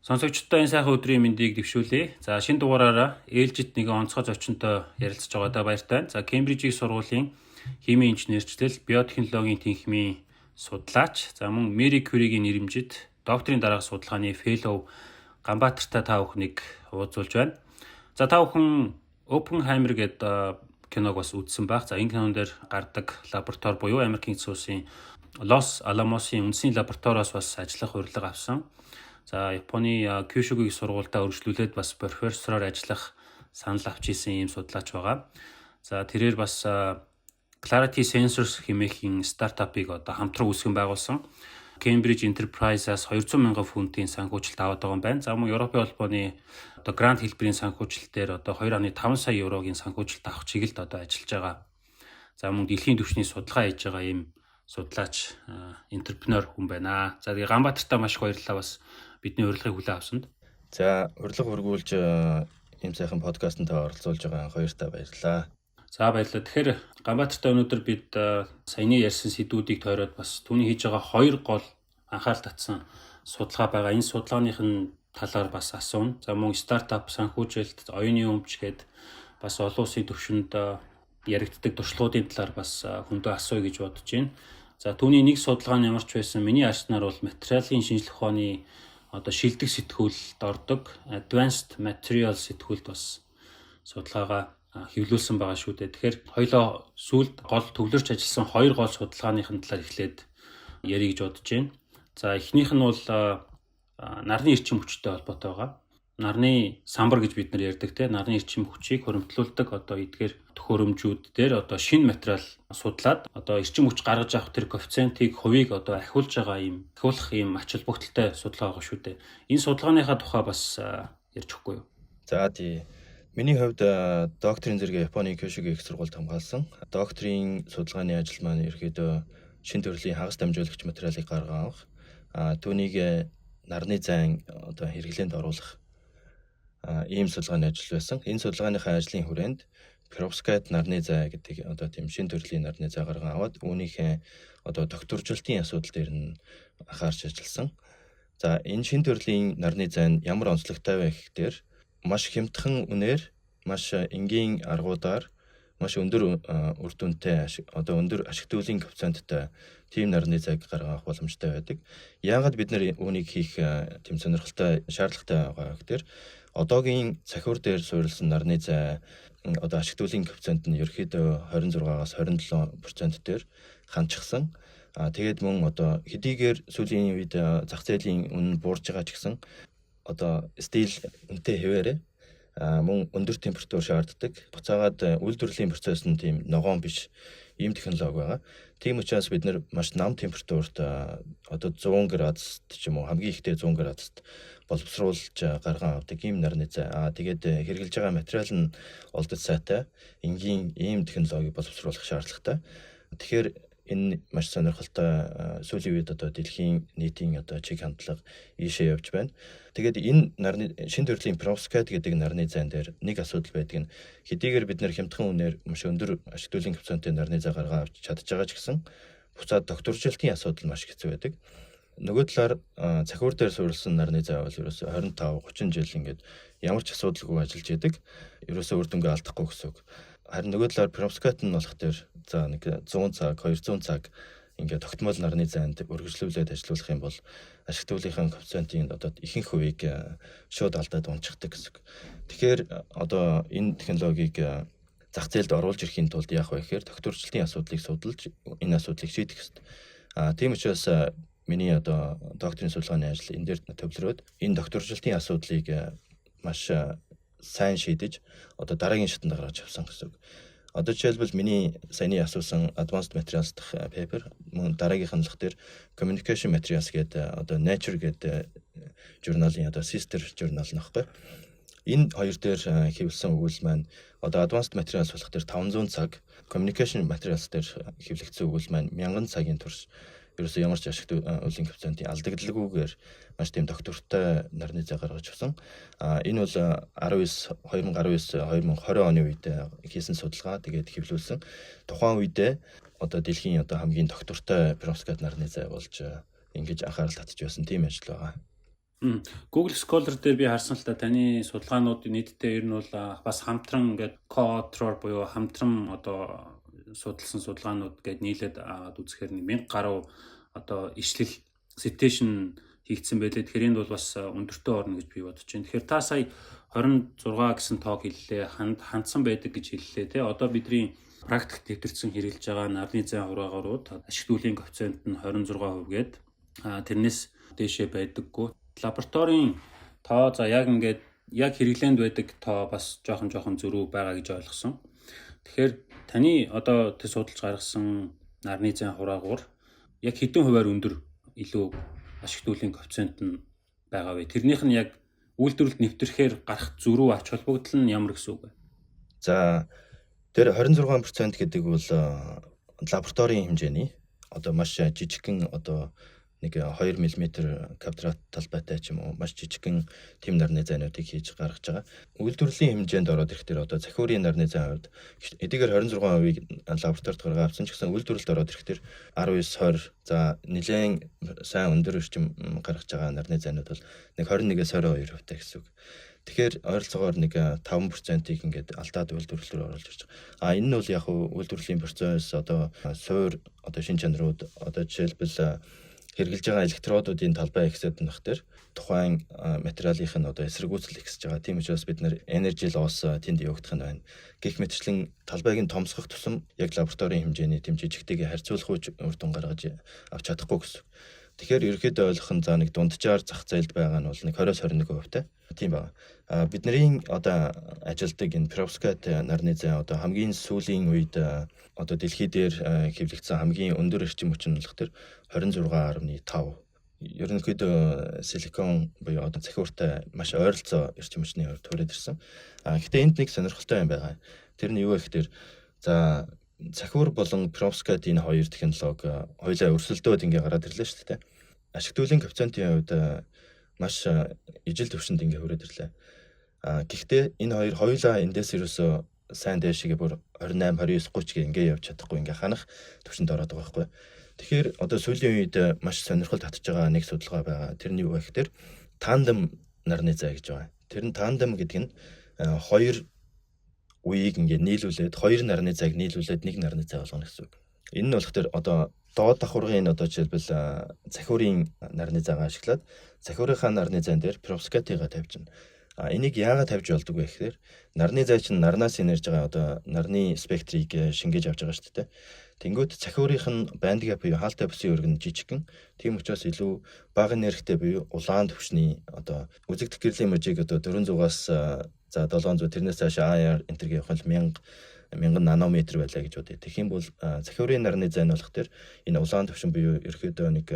Сонсогчдод энэ сайхан өдрийн мэндийг дэвшүүлье. За шинэ дугаараараа ээлжит нэгэн онцгой зочинтой ярилцж байгаадаа баяртай. За Кембрижийн сургуулийн химийн инженерчлэл, биотехнологийн тэнхимийн судлаач, за мөн Мэри Кюригийн нэрэмжит докторийн дараах судалгааны фэллоу Ганбаатартай та бүхнийг уулзуулж байна. За та бүхэн Оппенхаймер гэдэг киног бас үзсэн байх. За энэ кинон дээр гардаг лаборатори буюу Америкийн Нэгдсэн улсын Лос Аламосын үндэсний лабораториос бас ажиллах урилга авсан. За Японы Кюшугийн сургуультай үргэлжлүүлээд бас профессороор ажиллах санал авч ирсэн ийм судлаач байгаа. За тэрээр бас Clarity Sensors хэмээхийн стартапыг одоо хамтран үүсгэн байгуулсан. Cambridge Enterprise-аас 200,000 фунтын санхүүжилт аваад байгаа юм байна. За мөн Европын холбооны одоо грант хэлбэрийн санхүүжилтээр одоо 2.5 сая еврогийн санхүүжилт авах чиглэлд одоо ажиллаж байгаа. За мөн дэлхийн түвшний судалгаа хийж байгаа ийм судлаач энтерпренер хүн байна. За тэгээ Ганбаатартай маш их баярлалаа бас бидний урилгыг хүлээн авсанд. За урилга хургуулж ийм сайхан подкастт оролцуулж байгаа хоёртаа баярлалаа. За баярлалаа. Тэгэхээр Ганбаатартай өнөөдөр бид саяны ярьсан сэдвүүдийг тойроод бас түүний хийж байгаа хоёр гол анхаарал татсан судалгаа байгаа. Энэ судалгааных нь талаар бас асууна. За мөн стартап санхүүжилт, оюуны өмч гээд бас олон улсын түвшинд яригддаг туршлагуудын талаар бас хүндээ асууя гэж бодож байна. За түүний нэг судалгаа нь ямарч байсан миний арснаар бол материалын шинжилгээ ухааны одоо шилдэг сэтгүүлд ордог Advanced Materials сэтгүүлд бас судалгаагаа хэвлүүлсэн байгаа шүү дээ. Тэгэхээр хоёлоо сүүлд гол төвлөрч ажилласан хоёр гол судалгааныхын талаар эхлээд ярих гэж бодож байна. За эхнийх нь бол нарны эрчим хүчтэй холбоотой байгаа. Нарны самбар гэж бид нар ярьдаг те нарны эрчим хүчийг хөрөмтлүүлдэг одоо эдгээр төхөөрөмжүүд дээр одоо шинэ материал судлаад одоо эрчим хүч гаргаж авах тэр коэффициентийг хувийг одоо ахиулж байгаа ийм ахиулах ийм ач холбогдолтой судалгаа байгаа шүү дээ. Энэ судалгааныхаа тухай бас ярьж өгөхгүй юу? За тий. Миний хувьд докторийн зэрэг Японы Кюшугийн их сургуульд хамгаалсан. Докторийн судалгааны ажил маань ерөөдөө шинэ төрлийн хагас дамжуулагч материалыг гаргах авах. Түүнийг нарны зайн одоо хэрэглээнд оруулах ийм судалгааны ажил байсан. Энэ судалгааныхаа ажлын хүрээнд perovskite нарны зай гэдэг одоо тийм шинэ төрлийн нарны зай гарган аваад үүнийхээ одоо докторжилтын асуудал дээр нь анхаарч ажилласан. За энэ шинэ төрлийн нарны зай нь ямар онцлогтой вэ гэхээр маш хямдхан үнээр, маш энгийн аргуудаар, маш өндөр үр дүнтэй одоо өндөр ашигтуулын коэффициенттэй тийм нарны зайг гаргах боломжтой байдаг. Яагаад бид нар үүнийг хийх тийм сонирхолтой шаардлагатай байгаа гэхээр одоогийн цахиур дээр суурилсан нарны зай одоо ашигтуулын коэффициент нь ерөөхдөө 26-аас 27% дээр хандчихсан. Тэгээд мөн одоо хэдийгээр сүүлийн үед зах зээлийн үнэ буурж байгаа ч гэсэн одоо стил үнэтэй хэвээрээ мөн өндөр температур шаарддаг. Буцаагаад үйлдвэрлэлийн процесс нь тийм ногоон биш ийм технологи байгаа. Тийм учраас бид нар маш нам температурт одоо 100 градуст ч юм уу хамгийн ихтэй 100 градуст боловсруулж гарган авдаг ийм нарны зай. Тэгээд хэрэгжилж байгаа материал нь олдож сайтай энгийн ийм технологи боловсруулах шаардлагатай. Тэгэхээр энэ маш сонирхолтой сүүлийн үед одоо дэлхийн нийтийн одоо чиг хандлага ийшээ явж байна. Тэгээд энэ нарны шинэ төрлийн perovskite гэдэг нарны зайн дээр нэг асуудал байдаг нь хэдийгээр бид нэр хямдхан үнээр маш өндөр ашиглуулын коэффициенттэй нарны зай гаргаа авч чадж байгаа ч гэсэн буцаад докторжилтын асуудал маш хэцүү байдаг. Нөгөө талаар цахиур дээр суурилсан нарны зай бол ерөөсө 25-30 жил ингээд ямар ч асуудалгүй ажиллаж яадаг. Ерөөсө үр дүнгээ алдахгүй гэсэн үг. Харин нөгөө талаар perovskite нь болох дээр за нэг 100 цаг 200 цаг ингээд тогтмол нарны зайд үргэлжлүүлээд ажиллах юм бол ашигтуулынхаа коэффициентийн одоо ихэнх хувийг шууд алдаад унчихдаг гэсэн. Тэгэхээр одоо энэ технологиг зах зээлд оруулж ирэхийн тулд яах вэ гэхээр докторжилтын асуудлыг судалж энэ асуудлыг шийдэх хэрэгтэй. Тийм учраас миний одоо докторийн судалгааны ажил энэ дээр төвлөрөөд энэ докторжилтын асуудлыг маш сайн шийдэж одоо дараагийн шатанд гаргаж авсан гэсэн. Одоо жишээлбэл миний саяны асуусан Advanced Materials дахь paper мөн дараагийнх нь л дээр Communication Materials гэдэг одоо Nature гэдэг журналын одоо sister журнал нөхгүй. Энэ хоёр дээр хэвлсэн өгүүл маань одоо Advanced Materials болох дээр 500 цаг, Communication Materials дээр хэвлэгдсэн өгүүл маань 1000 цагийн турш ерөөсөө ямар ч ашигтуулын коэффициентийн алдагдaltaгүйгээр маш тийм доктортой нарны зай гаргаж авсан. Энэ бол 2019-2020 оны үед хийсэн судалгаа тэгээд хэвлүүлсэн. Тухайн үедээ одоо дэлхийн одоо хамгийн доктортой perovskite нарны зай болж ингэж анхаарал татж байсан тийм ажил байгаа. Google Scholar дээр би харсан л та таны судалгаануудын нийтдээ ер нь бол бас хамтран ингээд co-author буюу хамтран одоо судалсан судалгаанууд гээд нийлээд аваад үзэхээр 1000 гаруй одоо ишлэл citation хийгдсэн байлээ. Тэгэхээр энд бол бас өндөртөө орно гэж би бодож байна. Тэгэхээр та сая 26 гэсэн тоог хэллээ. Хандсан байдаг гэж хэллээ тий. Одоо бидний практик дэвтэрсэн хэрэгжилж байгаа нарны зайн хураагарууд ашиглуулын коэффициент нь 26% гээд тэрнээс дээшээ байдаггүй. Лабораторийн тоо за яг ингээд яг хэрэглээнд байдаг тоо бас жоохон зөрүү байгаа гэж ойлгосон. Тэгэхээр таны одоо тэр судалж гаргасан нарны зайн хураагуур яг хэдэн хувиар өндөр илүү ашиглуулын коэффициент нь байгаа вэ? Тэрнийх нь яг үйлдвэрлэлд нэвтрэхээр гарах зөрүү ач холбогдол нь ямар гэсэн үг вэ? За тэр 26% гэдэг бол лабораторийн хэмжээний одоо маш жижигхэн одоо нэг 2 мм квадрат талбайтай ч юм уу маш жижигхэн тэм нарны зайнуудыг хийж гаргаж байгаа. Үйлдвэрлэлийн хэмжээнд ороод ирэхдээ одоо цахиурын нарны зайн хувьд эдгээр 26%-ийг лабораторид гаргаад авсан ч гэсэн үйлдвэрлэлд ороод ирэхдээ 19-20 за нэлээд сайн өндөр эрчим гаргаж байгаа нарны зайнууд бол нэг 21-22% гэсэн үг. Тэгэхээр ойролцоогоор нэг 5%-ийг ингээд алдаад үйлдвэрлэлээр оруулж ирж байгаа. Энэ нь бол яг үйлдвэрлэлийн процесс одоо суур одоо шин чанарууд одоо жишээлбэл хэрэгжилж байгаа электродуудын талбай ихсэд нөх төр тухайн материалын нь одоо эсэргүүцэл ихсэж байгаа. Тийм учраас бид нэр energy loss тэнд явагдах нь байна. Гэх мэтчлэн талбайг нь томсгох тусам яг лабораторийн хэмжээний тэм жижигтэйг харьцуулах үр дүн гаргаж авч чадахгүй гэсэн. Тэгэхээр ерөөхдөө ойлгох нь за нэг дунджаар зах зээлд байгаа нь бол нэг 20-21% та. Тийм байна. Бидний одоо ажилтдаг энэ perovskite нарны зайн одоо хамгийн сүүлийн үед одоо дэлхий дээр хэвлэгдсэн хамгийн өндөр эрчим хүчин болох төр 26.5. Ерөнхийдөө силикон буюу одоо цахиуртай маш ойролцоо эрчим хүчний хувьд төрөөд ирсэн. Гэхдээ энд нэг сонирхолтой юм байгаа. Тэр нь юу вэ гэхээр за цахиур болон perovskite энэ хоёр технологи хоёулаа өрсөлдөөд ингээ гараад ирлээ шүү дээ. Ашиглуулын коэффициентийн хувьд маш ижил төвшөнд ингээ хүрээд ирлээ. Гэхдээ энэ хоёулаа эндээс ерөөсөө сайн дээшгээ бүр 28, 29, 30 ингээ явж чадахгүй ингээ ханах төвшөнд ороод байгаа байхгүй. Тэгэхээр одоо сүүлийн үед маш сонирхол татж байгаа нэг судалгаа байгаа. Тэр нь юу вэ гэхээр тандем нарны зай гэж байгаа. Тэр нь тандем гэдэг нь хоёр үеийг ингээ нийлүүлээд хоёр нарны зайг нийлүүлээд нэг нарны зай болгоно гэсэн үг. Энэ нь болохоор одоо доод давхургын одоо жишээлбэл цахиурын нарны зайгаа ашиглаад цахиурынхаа нарны зайн дээр perovskite-га тавьж байна. Энийг яагаад тавьж болдог вэ гэхээр нарны зай чинь нарнаас энерж байгаа одоо нарны спектрийг шингээж авч байгаа шүү дээ. Тэнгүүд цахиурынх нь band gap буюу хаалтай бүсийн өргөн жижигхэн. Тийм учраас илүү бага энергитэй буюу улаан төвшний одоо үзэгдэх гэрлийн мужийг одоо 400-аас за 700 тэрнээс цааш IR энтерг явах нь 1000 нанометр байлаа гэж бодъё. Тэгэх юм бол цахиурын нарны зайн болох төр энэ улаан төвшин буюу ерөөдөө нэг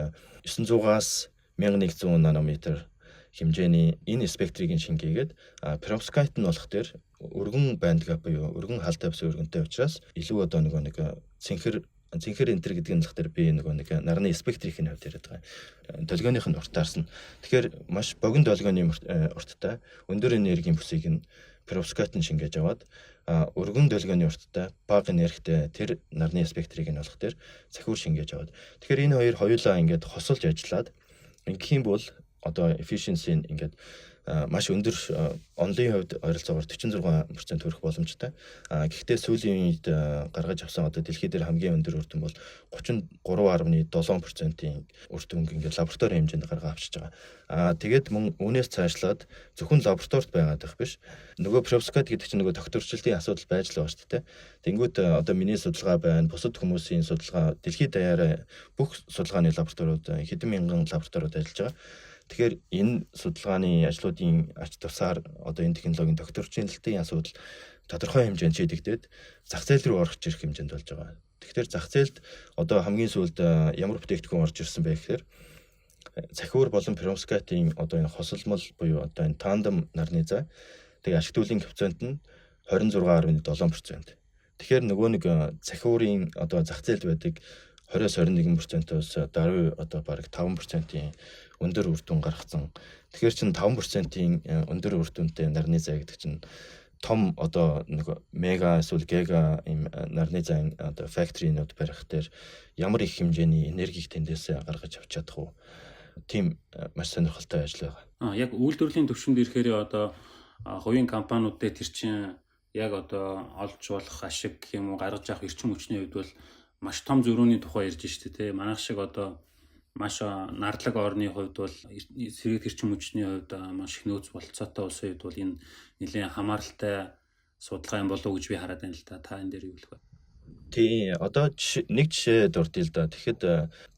900-аас 1100 нанометр хэмжээний энэ спектрийг шингээгээд perovskite нь болох төр өргөн band gap буюу өргөн хаалтай бүсийн өргөнтэй учраас илүү одоо нэг цэнхэр энтер гэдэг нь л тэр би нэг нарны спектрийн хувьд яриад байгаа. Долгионых нь уртаарсан. Тэгэхээр маш богино долгионы урттай өндөр энергийн бүсийг нь perovskite нь шингээж аваад өргөн долгионы урттай бага энергитэй тэр нарны спектрийг нь олох тэр цахиур шингээж аваад. Тэгэхээр энэ хоёулаа ингээд хосолж ажиллаад ингэх юм бол одоо efficiency нь ингээд маш өндөр онлын хувьд ойролцоогоор 46% хүрэх боломжтой. Гэхдээ сүүлийн үед гаргаж авсан одоо дэлхий дээр хамгийн өндөр үр дүн бол 33.7%-ийн үр дүнг ингээд лабораторийн хэмжээнд гаргаа авчиж байгаа. Тэгээд мөн үүнээс цаашлаад зөвхөн лабораторид байгаад байх биш. Нөгөө perovskite гэдэг чинь нөгөө докторчлалын асуудал байж л байгаа шүү дээ. Тэнгүүд одоо миний судалгаа байна, бусад хүмүүсийн судалгаа, дэлхийд даяараа бүх судалгааны лабораториуд хэдэн мянган лабораториуд ажиллаж байгаа. Тэгэхээр энэ судалгааны ажлуудын ач тусаар одоо энэ технологийн докторчлалтын асуудал тодорхой хэмжээнд шийдэгдээд зах зээл рүү орох ирэх хэмжээнд болж байгаа. Тэгэхээр зах зээлд одоо хамгийн сүүлд ямар бүтээгдэхүүн орж ирсэн бэ гэхээр цахиур болон perovskite-ийн одоо энэ хосолмол буюу одоо энэ тандем нарны зай тэгээ ашиглуулын коэффициент нь 26.7%. Тэгэхээр нөгөө нэг цахиурын одоо зах зээлд байдаг 20-21%-оос даруй одоо бараг 5%-ийн өндөр үр дүн гаргацсан. Тэгэхээр чин 5%-ийн өндөр үр дүнтэй нарны зай гэдэг чинь том одоо нэг мега эсвэл гига ийм нарны зайн одоо факторинууд барих дээр ямар их хэмжээний энергийг тэндээс гаргаж авч чадах уу? тийм маш сонирхолтой ажил байгаа. Яг үйлдвэрлэлийн төвшөнд ирэхээр одоо хувийн компаниудад тэр чинь яг одоо олж болох ашиг гэх юм уу гаргаж авах эрчим хүчний хувьд бол маш том зөрүүний тухай ярьж штэ тий. Манайх шиг одоо маш нардлаг орны хувьд бол сэргээх эрчим хүчний хувьд маш их нөөц болцоотой улсын хувьд бол энэ нэлээд хамааралтай судалгаа юм болов уу гэж би хараад байна л да. Та энэ дээр юу хэлэх вэ? Тий, одоо нэг жишээ дурдъя л да. Тэгэхэд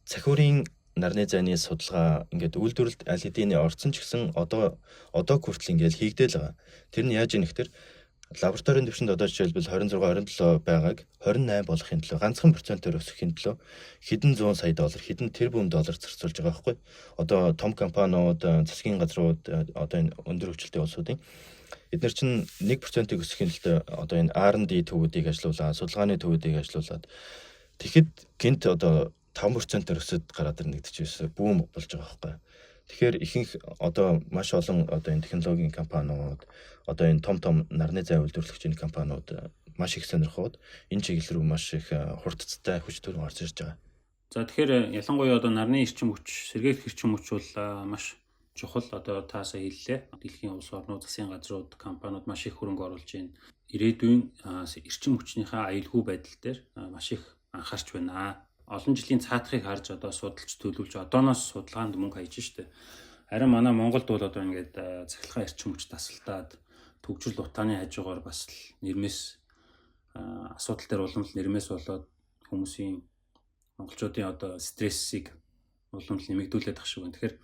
цахиурын нарны зайны судалгаа ингээд үйлдвэрлэлд аль хэдийн орцсон ч гэсэн одоо хүртэл ингээд хийгдээл байгаа. Тэр нь яаж ийм гэхээр лабораторийн төвшөнд одоо жишээлбэл 26 27 байгааг 28 болохын төлөө ганцхан процентоор өсгөхийн төлөө хэдэн 100 сая доллар, хэдэн тэрбум доллар зарцуулж байгаа байхгүй. Одоо том компаниуд, засгийн газрууд, одоо энэ өндөр хөгжилтэй улсуудын эдгээр чинь 1%-ийг өсгөхийн төлөө одоо энэ R&D төвүүдийг ажилуулаад, судалгааны төвүүдийг ажилуулад тэгэхэд гинт одоо 5%-аар өсөд гараад ирнэ гэдэг чинь бүүм болж байгаа байхгүй. Тэгэхээр ихэнх одоо маш олон одоо энэ технологийн компаниуд, одоо энэ том нарны зай үйлдвэрлэгчийн компаниуд маш их сонирхоод энэ чиглэл рүү маш их хурдцтай хүч төрөн орж ирж байгаа. За тэгэхээр ялангуяа одоо нарны эрчим хүч, сэргээх эрчим хүч бол маш чухал. Одоо таасаа хэллээ. Дэлхийн улс орнууд, засгийн газрууд, компаниуд маш их хөрөнгө оруулж байна. Ирээдүйн эрчим хүчнийхээ аюулгүй байдал дээр маш их анхаарч байна. Олон жилийн цаатахыг харж одоо судалж төлөвлөж одооноос судалгаанд мөнгө хаяж штэ. Харин манай Монголд бол одоо ингээд цахилгаан эрчим хүч тасалтаад төгжрөл утааны хажуугаар бас л нэрмээс асуудал дээр уламжлал нэрмээс болоод хүмүүсийн монголчуудын одоо стрессийг уламжлал нэмэгдүүлээд ах шиг байна. Тэгэхээр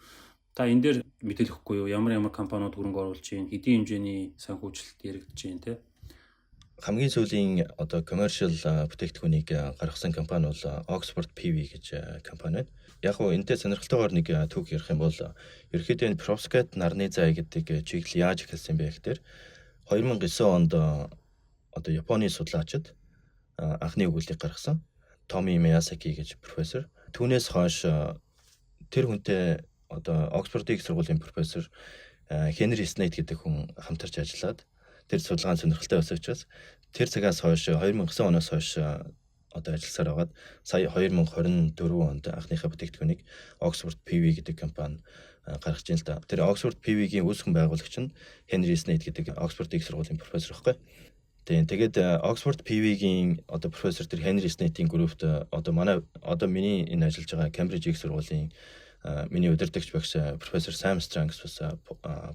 та энэ дээр мэдээлэл өгөхгүй юу? Ямар компаниуд хөрөнгө оруулж байна? Хэдийн хэмжээний санхүүжилт яригдж байна те? Хамгийн сүүлийн одоо commercial бүтээгдэхүүнийг гаргасан компани бол Oxford PV гэж компани байна. Яг нь энэтэй сонирхолтойгоор нэг түүх ярих юм бол ерөнхийдөө энэ perovskite нарны зай гэдэг чиглэл яаж эхэлсэн бэ гэхээр 2009 онд одоо Японы судлаачид анхны өгүүлбэрийг гаргасан Томи Миясаки гэж профессор. Түүнээс хойш тэр хүнтэй одоо Оксфордын их сургуулийн профессор Хенри Снейт гэдэг хүн хамтарч ажиллаад тэр судалгааны сонирхолтой байсан учраас тэр цагаас хойш 2009 оноос хойш одоо ажилласаар байгаад сая 2024 онд анхныхаа бүтээгдэхүүнийг Oxford PV гэдэг компани гаргаж ийн л да. Тэр Oxford PV-гийн үүсгэн байгуулагч нь Henry Snaith гэдэг Oxford-ийн сургуулийн профессор байхгүй. Тэгээд Oxford PV-гийн одоо профессор тэр Henry Snaith-ийн группт одоо миний энэ ажиллаж байгаа Cambridge их сургуулийн миний удирдагч багш профессор Sam Strangs бас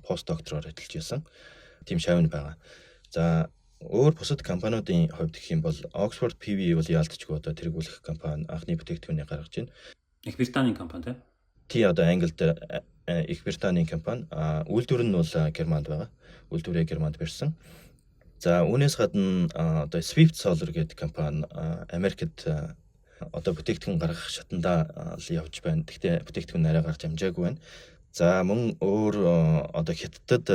пост доктороор ажиллаж байсан. Тим шавны байгаа. За өөр бусад компаниудын хувьд гэх юм бол Oxford PV бол яалтчгүй одоо тэргүүлэх компани анхны бүтээгдэхүүнийг гаргаж байна. Их Британийн компани тийм. Тий одоо Англид Их Британийн компани. Үйлдвэр нь бол Германд байгаа. Үйлдвэрээ Германд барьсан. За үүнээс гадна одоо Swift Solar гэдэг компани Америкт одоо бүтээгдэхүүн гаргах шатандаа л явж байна. Гэхдээ бүтээгдэхүүн арай гарч амжаагүй байна. За мөн өөр одоо Хятадд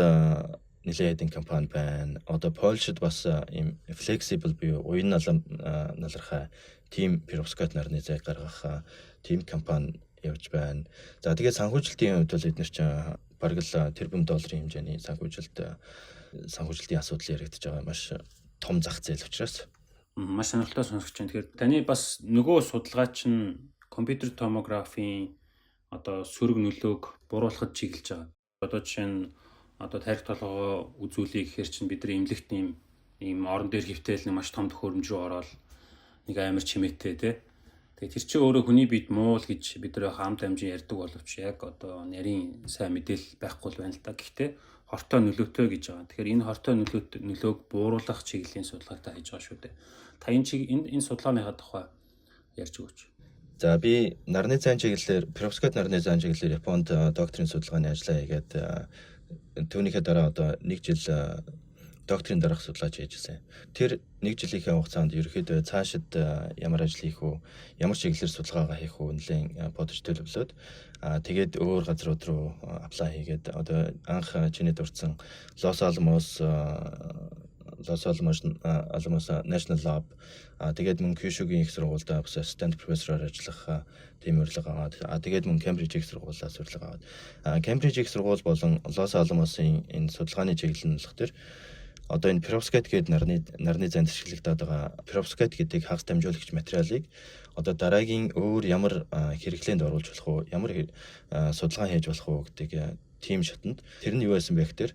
нэлээд компани байна. Одоо Польшид бас ийм flexible буюу уян налархай team perovskite нарны зай гаргах team компани явж байна. За тэгээд санхүүжилтийн хувьд бол эдгээр чинь бараг л тэрбум долларын хэмжээний санхүүжилтийн асуудал яригдж байгаа маш том зах зээл учраас маш сонирхолтой сонсогч байна. Тэгэхээр таны бас нөгөө судалгаа чинь компьютер томографийн одоо сөрөг нөлөөг буруулахад чиглэж байгаа. Одоо жишээ нь одоо тарих толгоо үзүүлэх гэхээр чинь бид нар эмнэлэгт ийм орон дээр хөвтөл нэг маш том төхөөрөмж рүү ороод нэг амар чимээтэй тий. Тэгээ тэр чинь өөрөө хүний биед муул гэж бид нар хамт амжин ярьдаг боловч яг одоо нарийн сайн мэдээлэл байхгүй байна л да. Гэхдээ хортой нөлөөтэй гэж байгаа. Тэгэхээр энэ хортой нөлөөг бууруулах чиглэлийн судалгаатай хийж байгаа шүү дээ. Та энэ судалгааныхаа тухай ярьж өгөөч. За би нарны зайн чиглэлээр perovskite нарны зайн чиглэлээр Японд докторийн судалгааны ажлаа хийгээд түүнийхээ дараа одоо 1 жил докторийн дараах судлаач хийжсэн. Тэр 1 жилийнхээ хугацаанд ерөөхдөө цаашид ямар ажил хийх үү, ямар чиглэлээр судалгаагаа хийх үү нэлээд бодож төлөвлөөд тэгээд өөр газрууд руу аплай хийгээд одоо анх чиний дурдсан Los Alamos National Lab тэгээд мөн Kyushuгийн их сургуульд бас assistant professor-аар ажиллах тийм урилга аваад тэгээд мөн Cambridge их сургуулиас урилга аваад Cambridge их сургууль болон Los Alamos-ийн энэ судалгааны чиглэл нь болохоор одоо энэ perovskite гэдэг нарны занд ашиглагдаад байгаа perovskite гэдэг хагас дамжуулагч материалыг одоо дараагийн өөр ямар хэрэглээнд оруулж болох уу, ямар судалгаа хийж болох уу гэдэг тийм шатанд тэр нь юу байсан бэ гэхээр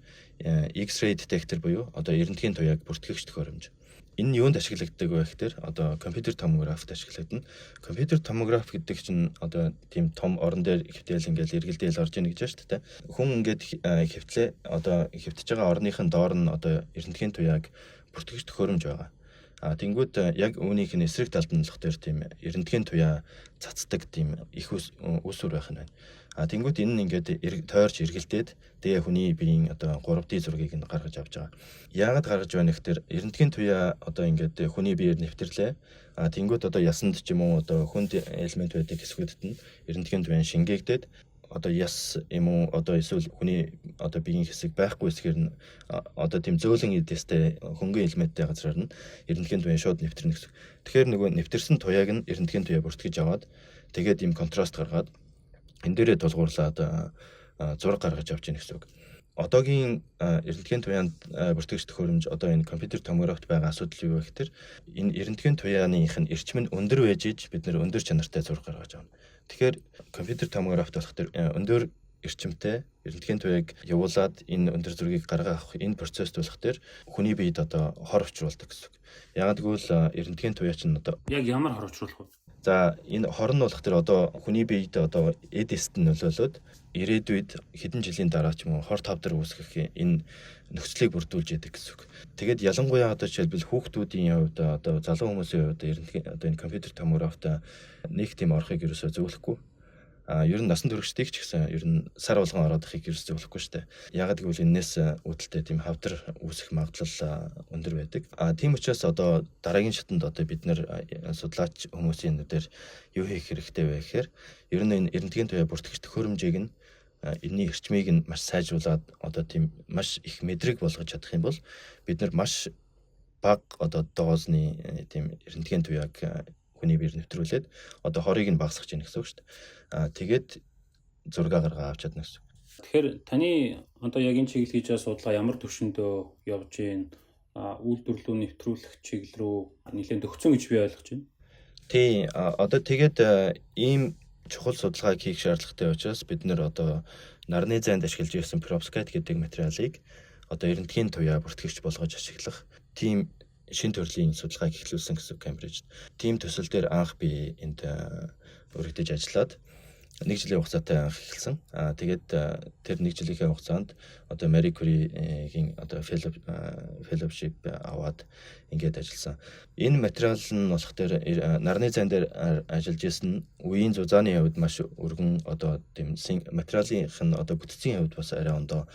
X-ray detector буюу одоо эрентгийн туяаг бүртгэгч төхөөрөмж. Энэ нь юунд ашиглагддаг вэ гэхээр одоо компьютер томографт ашиглагдана. Компьютер томограф гэдэг чинь одоо тийм том орон дээр хэвтэл ингээл эргэлдээл орж ийн гэж байна шүү дээ. Хүн ингээд хэвтлээ одоо хэвтэж байгаа орныхын доор нь одоо эрентгийн туяаг бүртгэгч төхөөрөмж байгаа. Тэнгүүд яг үүнийх нь эсрэг талд нь болох төр тийм эрентгийн туяа цацдаг тийм их үсвэр байх нь байна. Тэнгүүд энэ нь ингээд тойрч эргэлдээд тэгээ хүний биеийн одоо 3D зургийг нь гаргаж авч байгаа. Яагаад гаргаж байна гэхээр эрентгийн туяа одоо ингээд хүний биеэр нэвтрлээ. Тэнгүүд одоо ясанд ч юм уу одоо хүнд элемент байдаг хэсгүүдэд нь эрентгийн туяа шингээгдээд одоо яс юм уу одоо эсвэл хүний одоо биеийн хэсэг байхгүй хэсгээр нь одоо тийм зөөлөн эдэстэй хөнгөн элементтэй газраар нь эрентгийн туяа шууд нэвтрэнэ гэсэн. Тэгэхээр нөгөө нэвтэрсэн туяаг нь эрентгийн туяа бүртгэж аваад тэгээд ийм контраст гаргаад энэ дээрээ тулгуурлаад зураг гаргаж авч яах гэсэн үг. Одоогийн эрентгийн туяанд бүртгэгч төхөөрөмж одоо энэ компьютер томографт байгаа асуудал юу вэ гэхээр энэ эрентгийн туяаных нь эрчим нь өндөр байж иж бид нэр өндөр чанартай зураг гаргаж авна. Тэгэхээр компьютер томографт болох тэр өндөр эрчимтэй эрентгийн туяаг явуулаад энэ өндөр зургийг гаргаа авах энэ процесс болох тэр хүний биед одоо хор учруулдаг гэсэн үг. Ягаад гэвэл эрентгийн туяа чинь одоо Яг ямар хор учруулах вэ? За энэ хор нь болох тэр одоо хүний биед одоо эдист нь нөлөөлөд ирээдүйд хэдэн жилийн дараа ч юм уу хор тавдар үүсгэх энэ нөхцөлийг бүрдүүлж яадаг гэсэн үг. Тэгээд ялангуяа одоо жишээлбэл хүүхдүүдийн хувьд одоо залуу хүмүүсийн хувьд эрентгийн одоо энэ компьютер томографт нэг тийм орохыг ерөөсөө зөвлөхгүй. Ер нь насан туршдыг ч гэсэн ер нь сар болгон ороод ихийг ерөөсөө зөвлөхгүй шүү дээ. Ягаад гэвэл энэс үүдэлтэй тийм хавдар үүсэх магадлал өндөр байдаг. Тийм учраас одоо дараагийн шатанд одоо бид нэр судлаач хүмүүсийн нүдээр юу хийх хэрэгтэй вэ гэхээр ер нь энэ эрентгийн туяа бүртгэгч төхөөрөмжийг нь энэний эрчмийг нь маш сайжруулад одоо тийм маш их мэдрэг болгож чадах юм бол бид нар маш бага одоо доозны тийм эрентгийн туяаг хүний биер нэвтрүүлээд одоо хорыг нь багасгах гэж байна гэсэн үг шүү дээ. Тэгээд зураг гаргаа авч чадна гэсэн. Тэгэхээр таны одоо яг энэ чиглэл хийж байгаа судалгаа ямар түвшиндөө явж байна? Үйлдвэрлэлөө нэвтрүүлэх чиглэл рүү нэлээд өгцөн гэж би ойлгож байна. Тий, одоо тэгээд ийм чухал судалгааг хийх шаардлагатай учраас бид нэр одоо нарны зайд ашиглаж ирсэн perovskite гэдэг материалыг одоо эрентгийн туяа бүртгэгч болгож ашиглах тийм шин төрлийн судалгааг эхлүүлсэн гэсэн Кембрижд. Тийм төсөл дээр анх би энд өргөдөж ажиллаад 1 жилийн хугацаатай анх эхэлсэн. Тэгээд тэр 1 жилийн хугацаанд одоо Marie Curie-гийн одоо fellowship аваад ингээд ажилласан. Энэ материал нь болох тэр нарны зайн дээр ажиллаж исэн үеийн зузааны хувьд маш өргөн одоо тийм материалынх нь одоо бүтцийн хувьд бас арай ондоо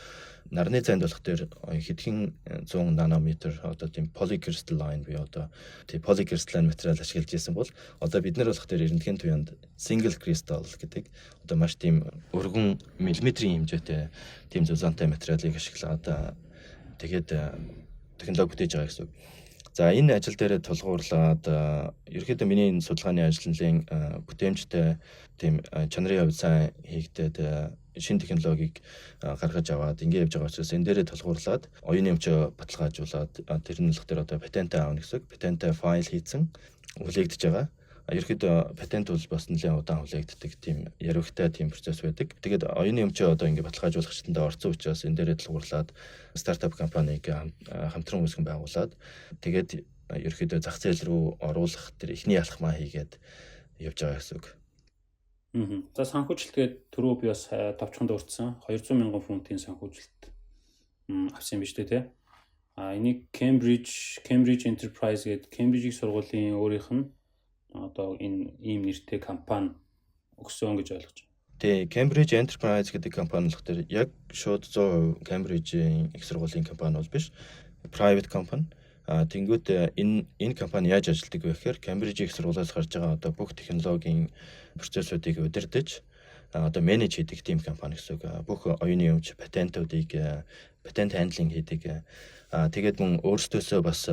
нарны зайд болох тэр хэдхэн 100 нанометр одоо тийм polycrystalline буюу одоо тийм polycrystalline материал ашиглаж исэн бол одоо бид нар болох тэр эрентгийн туяанд single crystal гэдэг одоо маш тийм өргөн миллиметрийн хэмжээтэй тийм зузаантай материалыг ашиглаад тэгээд технологи бүтээж байгаа гэсэн үг. За энэ ажил дээр тулгуурлаад ерөөхдөө миний энэ судалгааны ажлын бүтээмжтэй тийм чанарын хувьд сайн хийгдээд шинэ технологиг гаргаж аваад ингэ явж байгаа учраас энэ дээрээ тулгуурлаад оюуны өмчөө баталгаажуулаад тэр нь болох тэр одоо патентаа авах гэсэн. Патентаа файл хийсэн хүлээгдэж байгаа. Ерөөхдөө патент бол бас нэлээд удаан хүлээгддэг тийм яригтай тийм процесс байдаг. Тэгээд оюуны өмчөө одоо ингэ баталгаажуулах шатнд орсон учраас энэ дээрээ тулгуурлаад стартап компанийг хамтран үүсгэн байгуулад тэгээд ерөөхдөө зах зээл рүү оруулах тэр эхний алхмаа хийгээд явж байгаа гэсэн үг. За санхүүжилтгээд түрүү би бас товчхонд урдсан 200 мянган фунтын санхүүжилт авсан биз дээ тий. Энийг Cambridge Enterprise гэдэг Cambridge-ийн сургуулийн өөрийнх нь одоо энэ ийм нэртэй компани өгсөн гэж ойлгож байна. Тий, Cambridge Enterprise гэдэг компани болох тэр яг шууд 100% Cambridge-ийн их сургуулийн компани бол биш. Private company. Тэнгүүд энэ компани яаж ажилладаг вэ гэхээр Cambridge их сургуулиас гарч байгаа одоо бүх технологийн процессуудыг удирдах одоо менеж хийдэг тийм компани гэсэн үг. Бүх оюуны өмч патентуудыг патент хандлинг хийдэг. Тэгээд мөн өөрсдөөсөө бас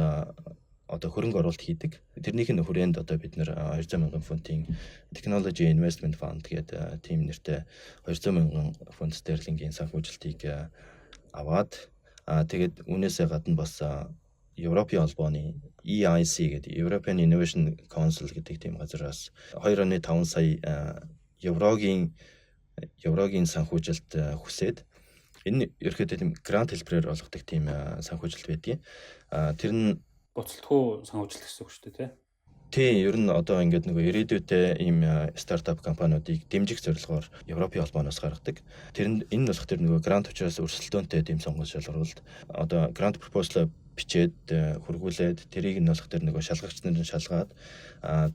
одоо хөрөнгө оруулалт хийдэг. Тэрнийх нь хүрээнд одоо бид нэр 200 мянган фунтын Technology Investment Fund гэдэг тийм нэртэй 200 мянган фунт стерлингийн санхүүжилтийг аваад Тэгээд үүнээсээ гадна бас Европын холбооны EIC гэдэг European Innovation Council гэдэг тийм газраас 2.5 сая еврогийн санхүүжилт хүсээд энэ ерөөхдөө тийм грант хэлбэрээр олгодог тийм санхүүжилт байдгийг. Тэр нь Буцалтгүй санхүүжилт гэсэн үг шүү дээ, тий, ер нь одоо ингээд нөгөө ирээдүйдээ ийм стартап компаниудыг дэмжих зорилгоор Европын холбооноос гаргадаг. Энэ нь болох тэр нөгөө грант учраас өрсөлдөөнтэй тийм сонгуульд шалгаруулалт одоо грант пропозал бичээд хургуулад тэрийг нь болох тэр нөгөө шалгагч нарын шалгаад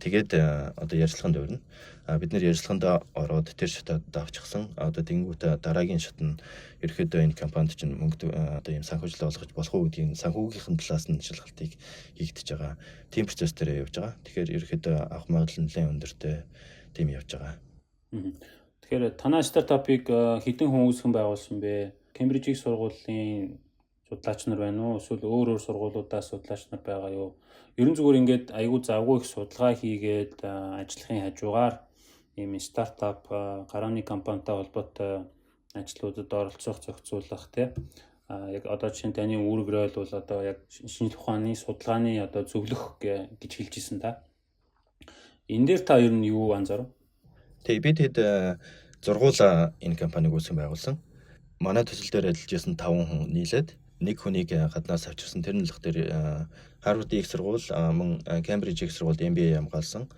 тэгээд одоо ярилцлаганд өрнө. Бид нэр ярилцлаганд ороод тэр шатад давчихсан. Одоо тэнгуүтэ дараагийн шат нь ерөөхдөө энэ компанид чинь мөнгө одоо ийм санхүүжилт олгож болох уу гэдгийг санхүүгийнхэн талаас нь шалгалтыг хийгдэж байгаа. Тийм процесс дээр явж байгаа. Тэгэхээр ерөөхдөө авах магадлал нэлээд өндөртэй тийм явж байгаа. Тэгэхээр танай стартапыг хэдэн хүн үүсгэн байгуулсан бэ? Кембрижийн сургуулийн судлаач нар байна уу? Эсвэл өөр сургуулиудаас судлаач нар байгаа юу? Ерөн зүгээр ингээд айгүй завгүй их судалгаа хийгээд ажиллахын хажуугаар ийм стартап гарааны компанитай холбоотой ажлуудад оролцох зохицуулах тийм яг одоо чинь таны үүрэгрээ бол одоо яг шинжлэх ухааны судалгааны одоо зөвлөх гэж хэлж ирсэн та. Энэ дээр та ер нь юу анзаарав? Тэгээ бид хэд зургуулаа энэ компаниг үүсгэн байгуулсан. Манай төсөл дээр ажиллаж исэн 5 хүн нийлээд нэг хүнийг гаднаас авчирсан. Тэр нь л тэр Harvard-ийн их сургууль, мөн Cambridge-ийн их сургуульд MBA хамгаалсан.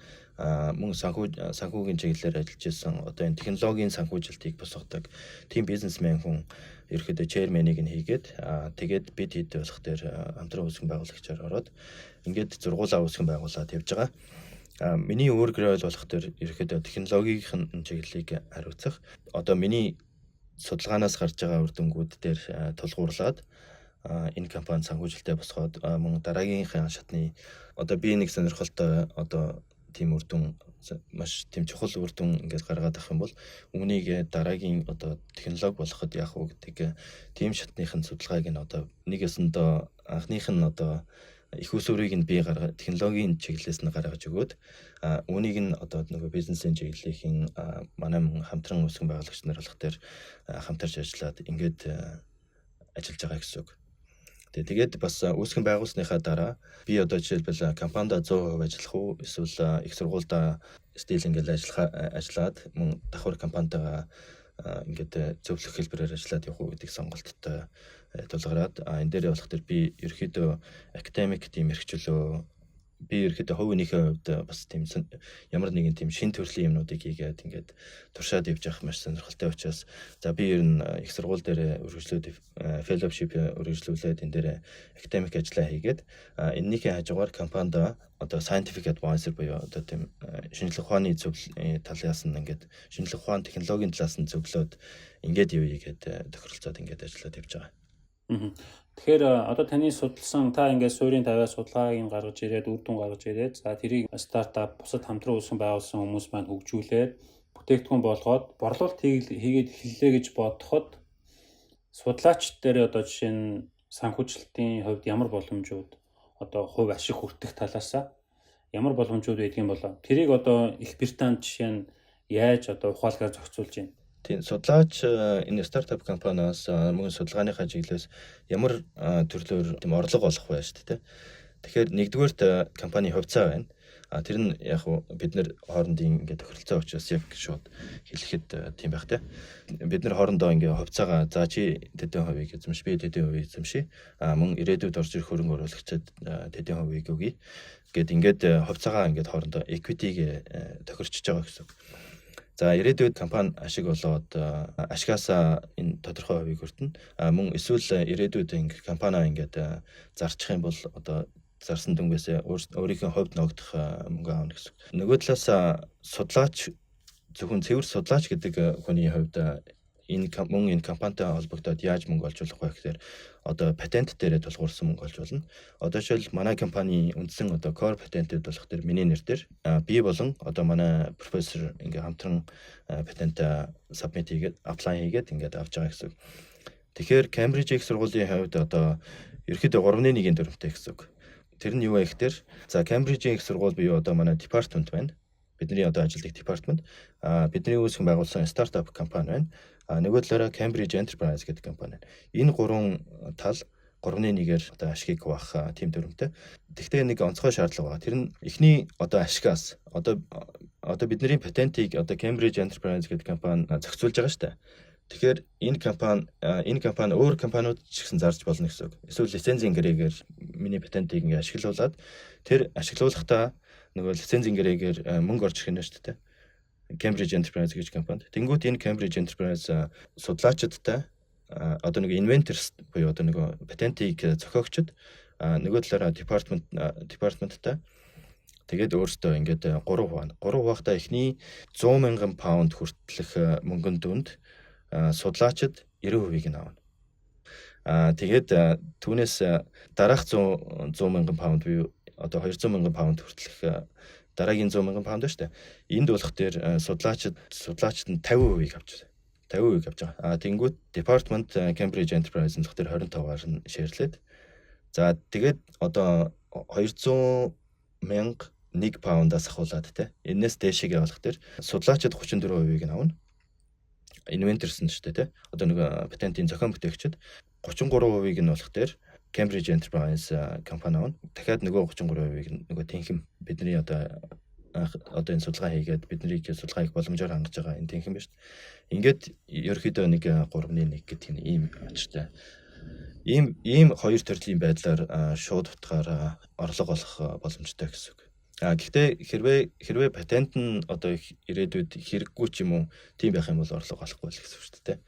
Мөн санхүүгийн чиглэлээр ажиллаж исэн. Одоо энэ технологийн санхүүжилтийг босгодог тийм бизнесмен хүн ерөөхдөө chairman-ыг нь хийгээд тэгээд бид хэд болох тэр хамтран үүсгэн байгуулагчаар ороод ингээд зургуулаа үүсгэн байгуулаад явж байгаа. Миний өөргөрөө болох тэр ерөөхдөө технологийн чиглэлийг хариуцах. Одоо миний судалгаанаас гарч байгаа үр дүнгууд дээр тулгуурлаад энэ компани санхүүжилтээ босгоод мөн дараагийнхаа шатны одоо би нэг сонирхолтой одоо тийм үр дүн маш тийм чухал үр дүн ингээд гаргаад авах юм бол үүнийг дараагийн одоо технологи болгоход яах вэ гэдэг тийм шатныхын судалгааг нь одоо нэг ясандаа анхных нь одоо их усүрийг нь би технологийн чиглэлээс нь гаргаж өгөөд үүнийг нь одоо нөгөө бизнесийн чиглэлийн манай хамтран үүсгэн байгуулагч нар болох тэр хамтарч ажиллаад ингээд ажиллаж байгаа гэсэн үг. Тэгээд бас үүсгэн байгуулсныхаа дараа би одоо жишээлбэл компанид 100% ажиллах уу эсвэл их сургуультай стил ингээд ажиллаад мөн давхар компанитайгаа ингээд зөвлөх хэлбэрээр ажиллаад явах уу гэдэг сонголттой тулгараад энэ дээр болох тэр би ерөөхдөө академик тийм эрхчлөө би ерөөхдөө хувийнхээ хувьд бас тийм ямар нэгэн тийм шин төрлийн юмнуудыг хийгээд ингээд туршаад явж явах маш сонирхолтой учраас за би ер нь их сургууль дээр үргэлжлүүлээд fellowship үргэлжлүүлээд энэ дээр академик ажиллаа хийгээд энэнийхээ хажуугаар компанид одоо scientific advisor буюу одоо тийм шинжлэх ухааны талаас нь ингээд шинжлэх ухааны технологийн талаас нь зөвлөөд ингээд явъя гэдэг тохиролцоод ингээд ажиллаад явж байгаа. Тэгэхээр одоо таны судалсан та ингээд суурийн тавиас судалгааг гаргаж ирээд үр дүн гаргаж ирээд за тэрийг стартап бусад хамтран үүсгэн байгуулсан хүмүүс маань хөгжүүлээд бүтээгдэхүүн болгоод борлуулалт хийгээд эхэллээ гэж бодоход судлаач дээр одоо жишээ нь санхүүжилтийн хувьд ямар боломжууд одоо хувь ашиг хүртэх талаасаа ямар боломжууд байдг юм болоо тэрийг одоо Их Британд жишээ нь яаж одоо ухаалгаар зохицуулж байна? Тийм судлаач энэ стартап компаниас мөн судалгааныхаа чиглэлээс ямар төрлөөр тийм орлого олох вэ шүү дээ. Тэгэхээр нэгдүгээрт компани хувьцаа байна. Тэр нь яг бид нэр хоорондын ингээд тохиролцоо учраас яг шууд хэлэхэд тийм байх те. Бид нэр хоорондоо ингээд хувьцаагаа за чи тэдэн хувийг эзэмш би тэдэн хувийг эзэмшээ. Мөн ирээдүйд орж ирэх хөрөнгө оруулагчид тэдэн хувийг өгье. Ингээд хувьцаагаа ингээд хоорондоо equity-г тохирчж байгаа гэсэн. За ирээдүйд компани ашиг болоод ашигаасаа энэ тодорхой хувийг хүртэнэ. Мөн эсвэл ирээдүйд ингээд компани ингээд зарчих юм бол одоо зарсан дүнгээс өөрийнхөө хувьд ногдох мөнгө аавна гэсэн. Нөгөө талаас судлаач зөвхөн цэвэр судлаач гэдэг хүний хувьд энэ компанитай холбогдоод яаж мөнгө олж болох вэ гэхээр одоо патент дээрээ тулгуурсан мөнгө олж болно. Одоо жишээл манай компани үндсэн одоо core патентэд болох тэр миний нэр дээр би болон одоо манай профессор ингээ хамтран патент submit хийгээд apply хийгээд ингээд авч байгаа гэсэн. Тэгэхээр Cambridge их сургуулийн хувьд одоо ерөөхдөө 3.1-ийн дүрмтэй гэсэн. Тэр нь юу вэ гэхээр за Cambridge-ийн их сургууль буюу одоо манай департамент байна. Бидний одоо ажилладаг департамент. Бидний үүсгэн байгуулсан стартап компани байна. Нөгөө талаараа Cambridge Enterprise гэдэг компани. Энэ гурван тал 3-1-ээр одоо ашигыг хуваах тийм дүрмтэй. Тэгвэл нэг онцгой шаардлага байна. Тэр нь эхний одоо ашигаас одоо бидний патентийг одоо Cambridge Enterprise гэдэг компани зохицуулж байгаа шүү дээ. Тэгэхээр энэ компани өөр компаниуд ч гэсэн зарж болно гэсэн үг. Эсвэл лицензийн гэрээгээр миний патентийг ингээ ашиглуулад тэр ашиглуулахдаа нөгөө лицензийн гэрээгээр мөнгө орж ирэх нь шүү дээ. Cambridge Enterprise гэж компанид. Тэнгүүд энэ Cambridge Enterprise судлаачдтай одоо нэг inventors буюу одоо нэг патентийг зохиогчд нөгөө талаараа департаменттай тэгээд өөрсдөө ингээд 3 хуваахтаа эхний 100 мянган паунд хүртэлх мөнгөн дүнд судлаачид 90% нь авна. Тэгээд түүнээс дараах 100 мянган паунд буюу одоо 200 мянган паунд хүртэлх дараагийн 100 мянган паунд шүү дээ. Энд болох дээр судлаачид нь 50% авч байгаа. Тэнгүүд департамент Cambridge Enterprise болох дээр 25%-аар нь шеэрлээд. За тэгээд одоо 200 мянга 1 паундаас ахуулаад те. Энээс дээшээгээ болох дээр судлаачид 34%-ийг нь авна. Inventors нь шүү дээ те. Одоо нэг патентын зохион бүтээгчид 33%-ийг нь болох дээр Cambridge Enterprise компани авна. Дахиад нөгөө 33%-ийг нөгөө тэнхэм бидний одоо энэ судалгаа хийгээд биднийг судалгаа хийх боломжоор хангаж байгаа энэ тэнхэм биш. Ингээд ерөөхдөө нэг 3-1 гэдэг нь ийм очтой. Ийм хоёр төрлийн байдлаар шууд утгаар орлого олох боломжтой гэсэн үг. Гэхдээ хэрвээ патент нь одоо ирээдүйд хэрэггүй ч юм уу тийм байх юм бол орлого олохгүй л гэсэн үг шүү дээ.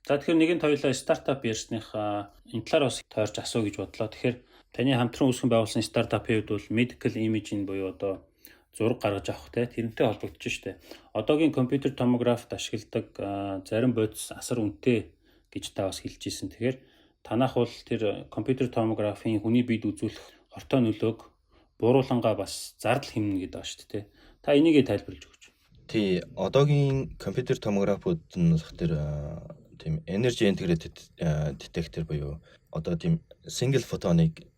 За тэгэхээр нэгэнт хоёулаа стартап ярьсныхаа энэ талаар бас тойрч асуу гэж бодлоо. Тэгэхээр таны хамтран үүсгэн байгуулсан стартапын хувьд бол medical imaging буюу одоо зураг гаргаж авах тэрнтэй холбогдож штэ. Одоогийн компьютер томографт ашигладаг зарим бодис асар үнэтэй гэж та бас хэлж ирсэн. Тэгэхээр танах бол тэр компьютер томографийн хүний биед үзүүлэх хортой нөлөөг бууруулангаа бас зардал хэмнэ гэдэг байна шүү дээ. Та энийгээ тайлбарлаж өгч. Тий, одоогийн компьютер томографууд нь болох тэр тийм energy integrated detector буюу одоо тийм single photon-ыг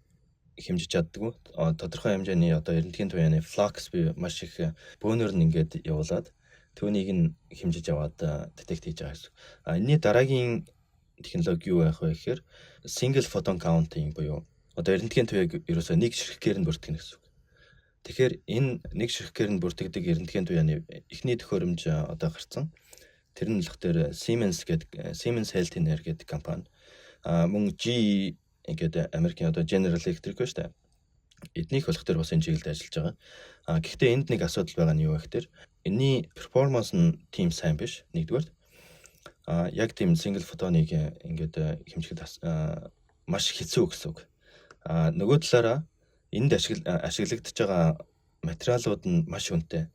хэмжиж чаддаг. Тодорхой хэмжээний одоо эрдэнэтийн туяаны flux буюу маш их бөөнөр нь ингээд явуулаад түүнийг нь хэмжиж аваад детект хийж байгаа гэсэн. Энэний дараагийн технологи юу байх вэ гэхээр single photon counting буюу одоо эрдэнэтийн туяаг ерөөсөө нэг ширхгээр нь бүртгэх гэсэн үг. Тэгэхээр энэ нэг ширхгээр нь бүртгэдэг эрдэнэтийн туяаны эхний төхөөрөмж одоо гарсан. Тэр нь болох дээр Siemens Healthineers гэдэг компани. Мөн GE гэдэг Америкийн одоо General Electric байна шүү дээ. Эднийх болох дээр бас энэ чиглэлд ажиллаж байгаа. Гэхдээ энд нэг асуудал байгаа нь юу вэ гэхээр энэний перформанс нь тийм сайн биш. Нэгдүгээр яг тийм single photon-ыг ингээд хэмжихэд маш хэцүү гэсэн үг. Нөгөө талаараа энд ашиглагдж байгаа материалууд нь маш үнэтэй.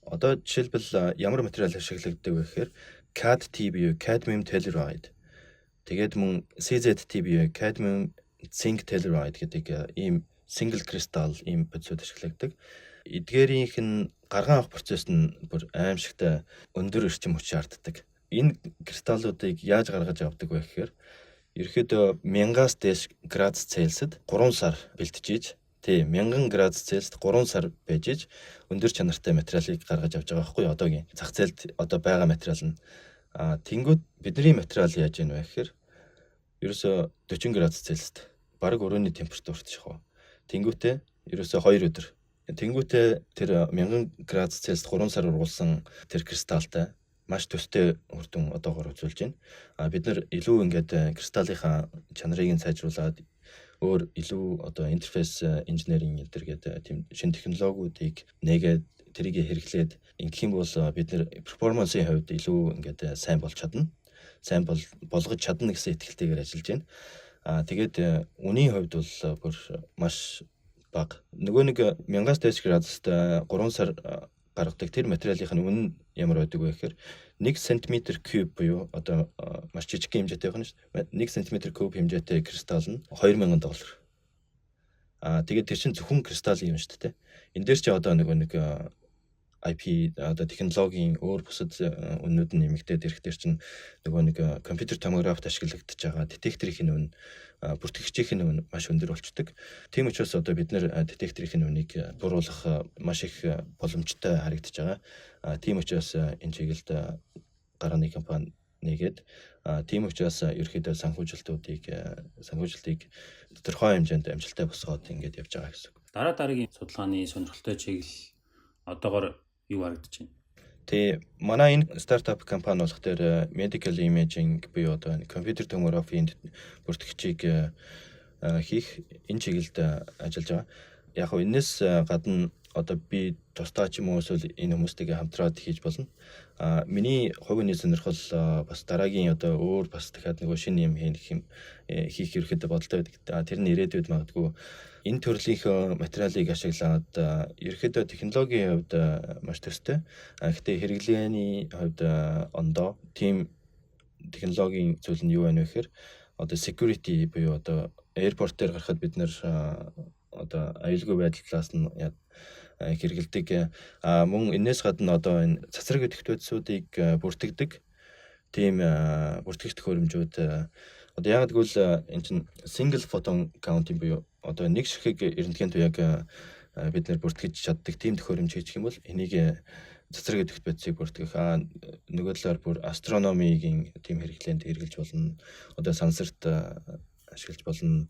Одоо жишээлбэл ямар материал ашиглагддаг вэ гэхээр CAD-T буюу cadmium telluride. Тэгээд мөн CZT буюу cadmium zinc telluride гэдэг ийм single crystal ийм бодисууд ашигладаг. Эдгээрийнх нь гаргаан авах процесс нь бүр аимшигтай өндөр эрчим хүч шаарддаг. Энэ кристаллуудыг яаж гаргаж авдаг вэ гэхээр ерөөдөө 1000-аас дээш градус Цельсид 3 сар бэлтжиж 1000 градус Цельсид 3 сар байж өндөр чанартай материалыг гаргаж авч байгаа байхгүй одоогийн зах зээлд одоо байгаа материал нь. Тэнгүүд бидний материал яаж ийм вэ гэхээр ерөөсөө 40 градус Цельсид бараг өрөөний температурт шахав. Тэнгүүтээ ерөөсөө 2 өдөр. Тэнгүүтээ тэр 1000 градус Цельсид 3 сар ургуулсан тэр кристалтай маш төстэй үр дүн одоогоор үзүүлж байна. Бид нар илүү ингээд кристаллынхаа чанарыг нь сайжруулад өөр илүү одоо интерфейс инженеринг гэдэг тийм шинэ технологиудыг нээгээд тэрийг хэрэглээд ингэх юм бол бид нар перформансын хувьд илүү ингээд сайн болж чадна. Сайн болгож чадна гэсэн итгэлтэйгээр ажиллаж байна. Тэгээд үнийн хувьд бол бүр маш бага. Нөгөө нэг 1000-аас дээш градуст 3 сар гаргадаг тэр материалын үнэ ямар байдаг вэ гэхээр 1 cm3 буюу одоо маш жижиг хэмжээтэй байна шүү дээ. 1 cm3 хэмжээтэй кристалл нь $2000. Тэгээд тэр чинь зөвхөн кристалл юм шүү дээ. Энд дээр чи одоо нэг IP одоо технологийн өөр бусад үнүүд нь нэмэгдээд ирэх дээр чинь нөгөө нэг компьютер томографт ашиглагдаж байгаа детекторын үн бүртгэгчийн үн маш өндөр болчдөг. Тийм учраас одоо бид нэр детекторын үнийг буруулах маш их боломжтой харагдаж байгаа. Тийм учраас энэ чиглэлд гарааны компани нэгээд тийм учраас ерөөхдөө санхүүжилтийг тодорхой хэмжээнд амжилттай босгоод ингэж явж байгаа гэсэн. Дараагийн судалгааны сонирхолтой чиглэл одоогоор юу харагдаж байна? Тэгээ манай энэ стартап компани болох дээр medical imaging буюу одоо компьютер томографийн бүртгэгчийг хийх энэ чиглэлд ажиллаж байгаа. Яг нь энэс гадна одоо би тусдаа ч юм уу эсвэл энэ хүмүүстэйгээ хамтраад хийж болно. Миний хувийн сонирхол бас дараагийн одоо өөр бас дахиад нөгөө шинэ юм хийх ерөөхдөө бодолтой байдаг. Тэр нь ирээдүйд магадгүй энэ төрлийнхөө материалыг ашиглаад ерөөхдөө технологийн хувьд маш төстэй. Гэхдээ хэрэглээний хувьд ондоо тийм технологийн зүйл нь юу байна вэ гэхээр одоо security буюу одоо airport дээр гарахад бид нэр одоо аюулгүй байдал талаас нь хэрэгэлдэг. Мөн энэс гадна одоо энэ цацраг идэвхтэй байдлуудыг бүртгэдэг тийм бүртгэгч төхөөрөмжүүд одоо яг гэвэл энэ чинь single photon counting буюу одоо нэг ширхэг эрентгийн туяаг бид нэр бүртгэж чаддаг тийм төхөөрөмж хийх юм бол энийг цацраг идэвхтэй байдлыг бүртгэх. Нөгөө талаар бүр астрономигийн тийм хэрэглээнд хэрэгжилж болно. Одоо сансарт ашиглаж болно.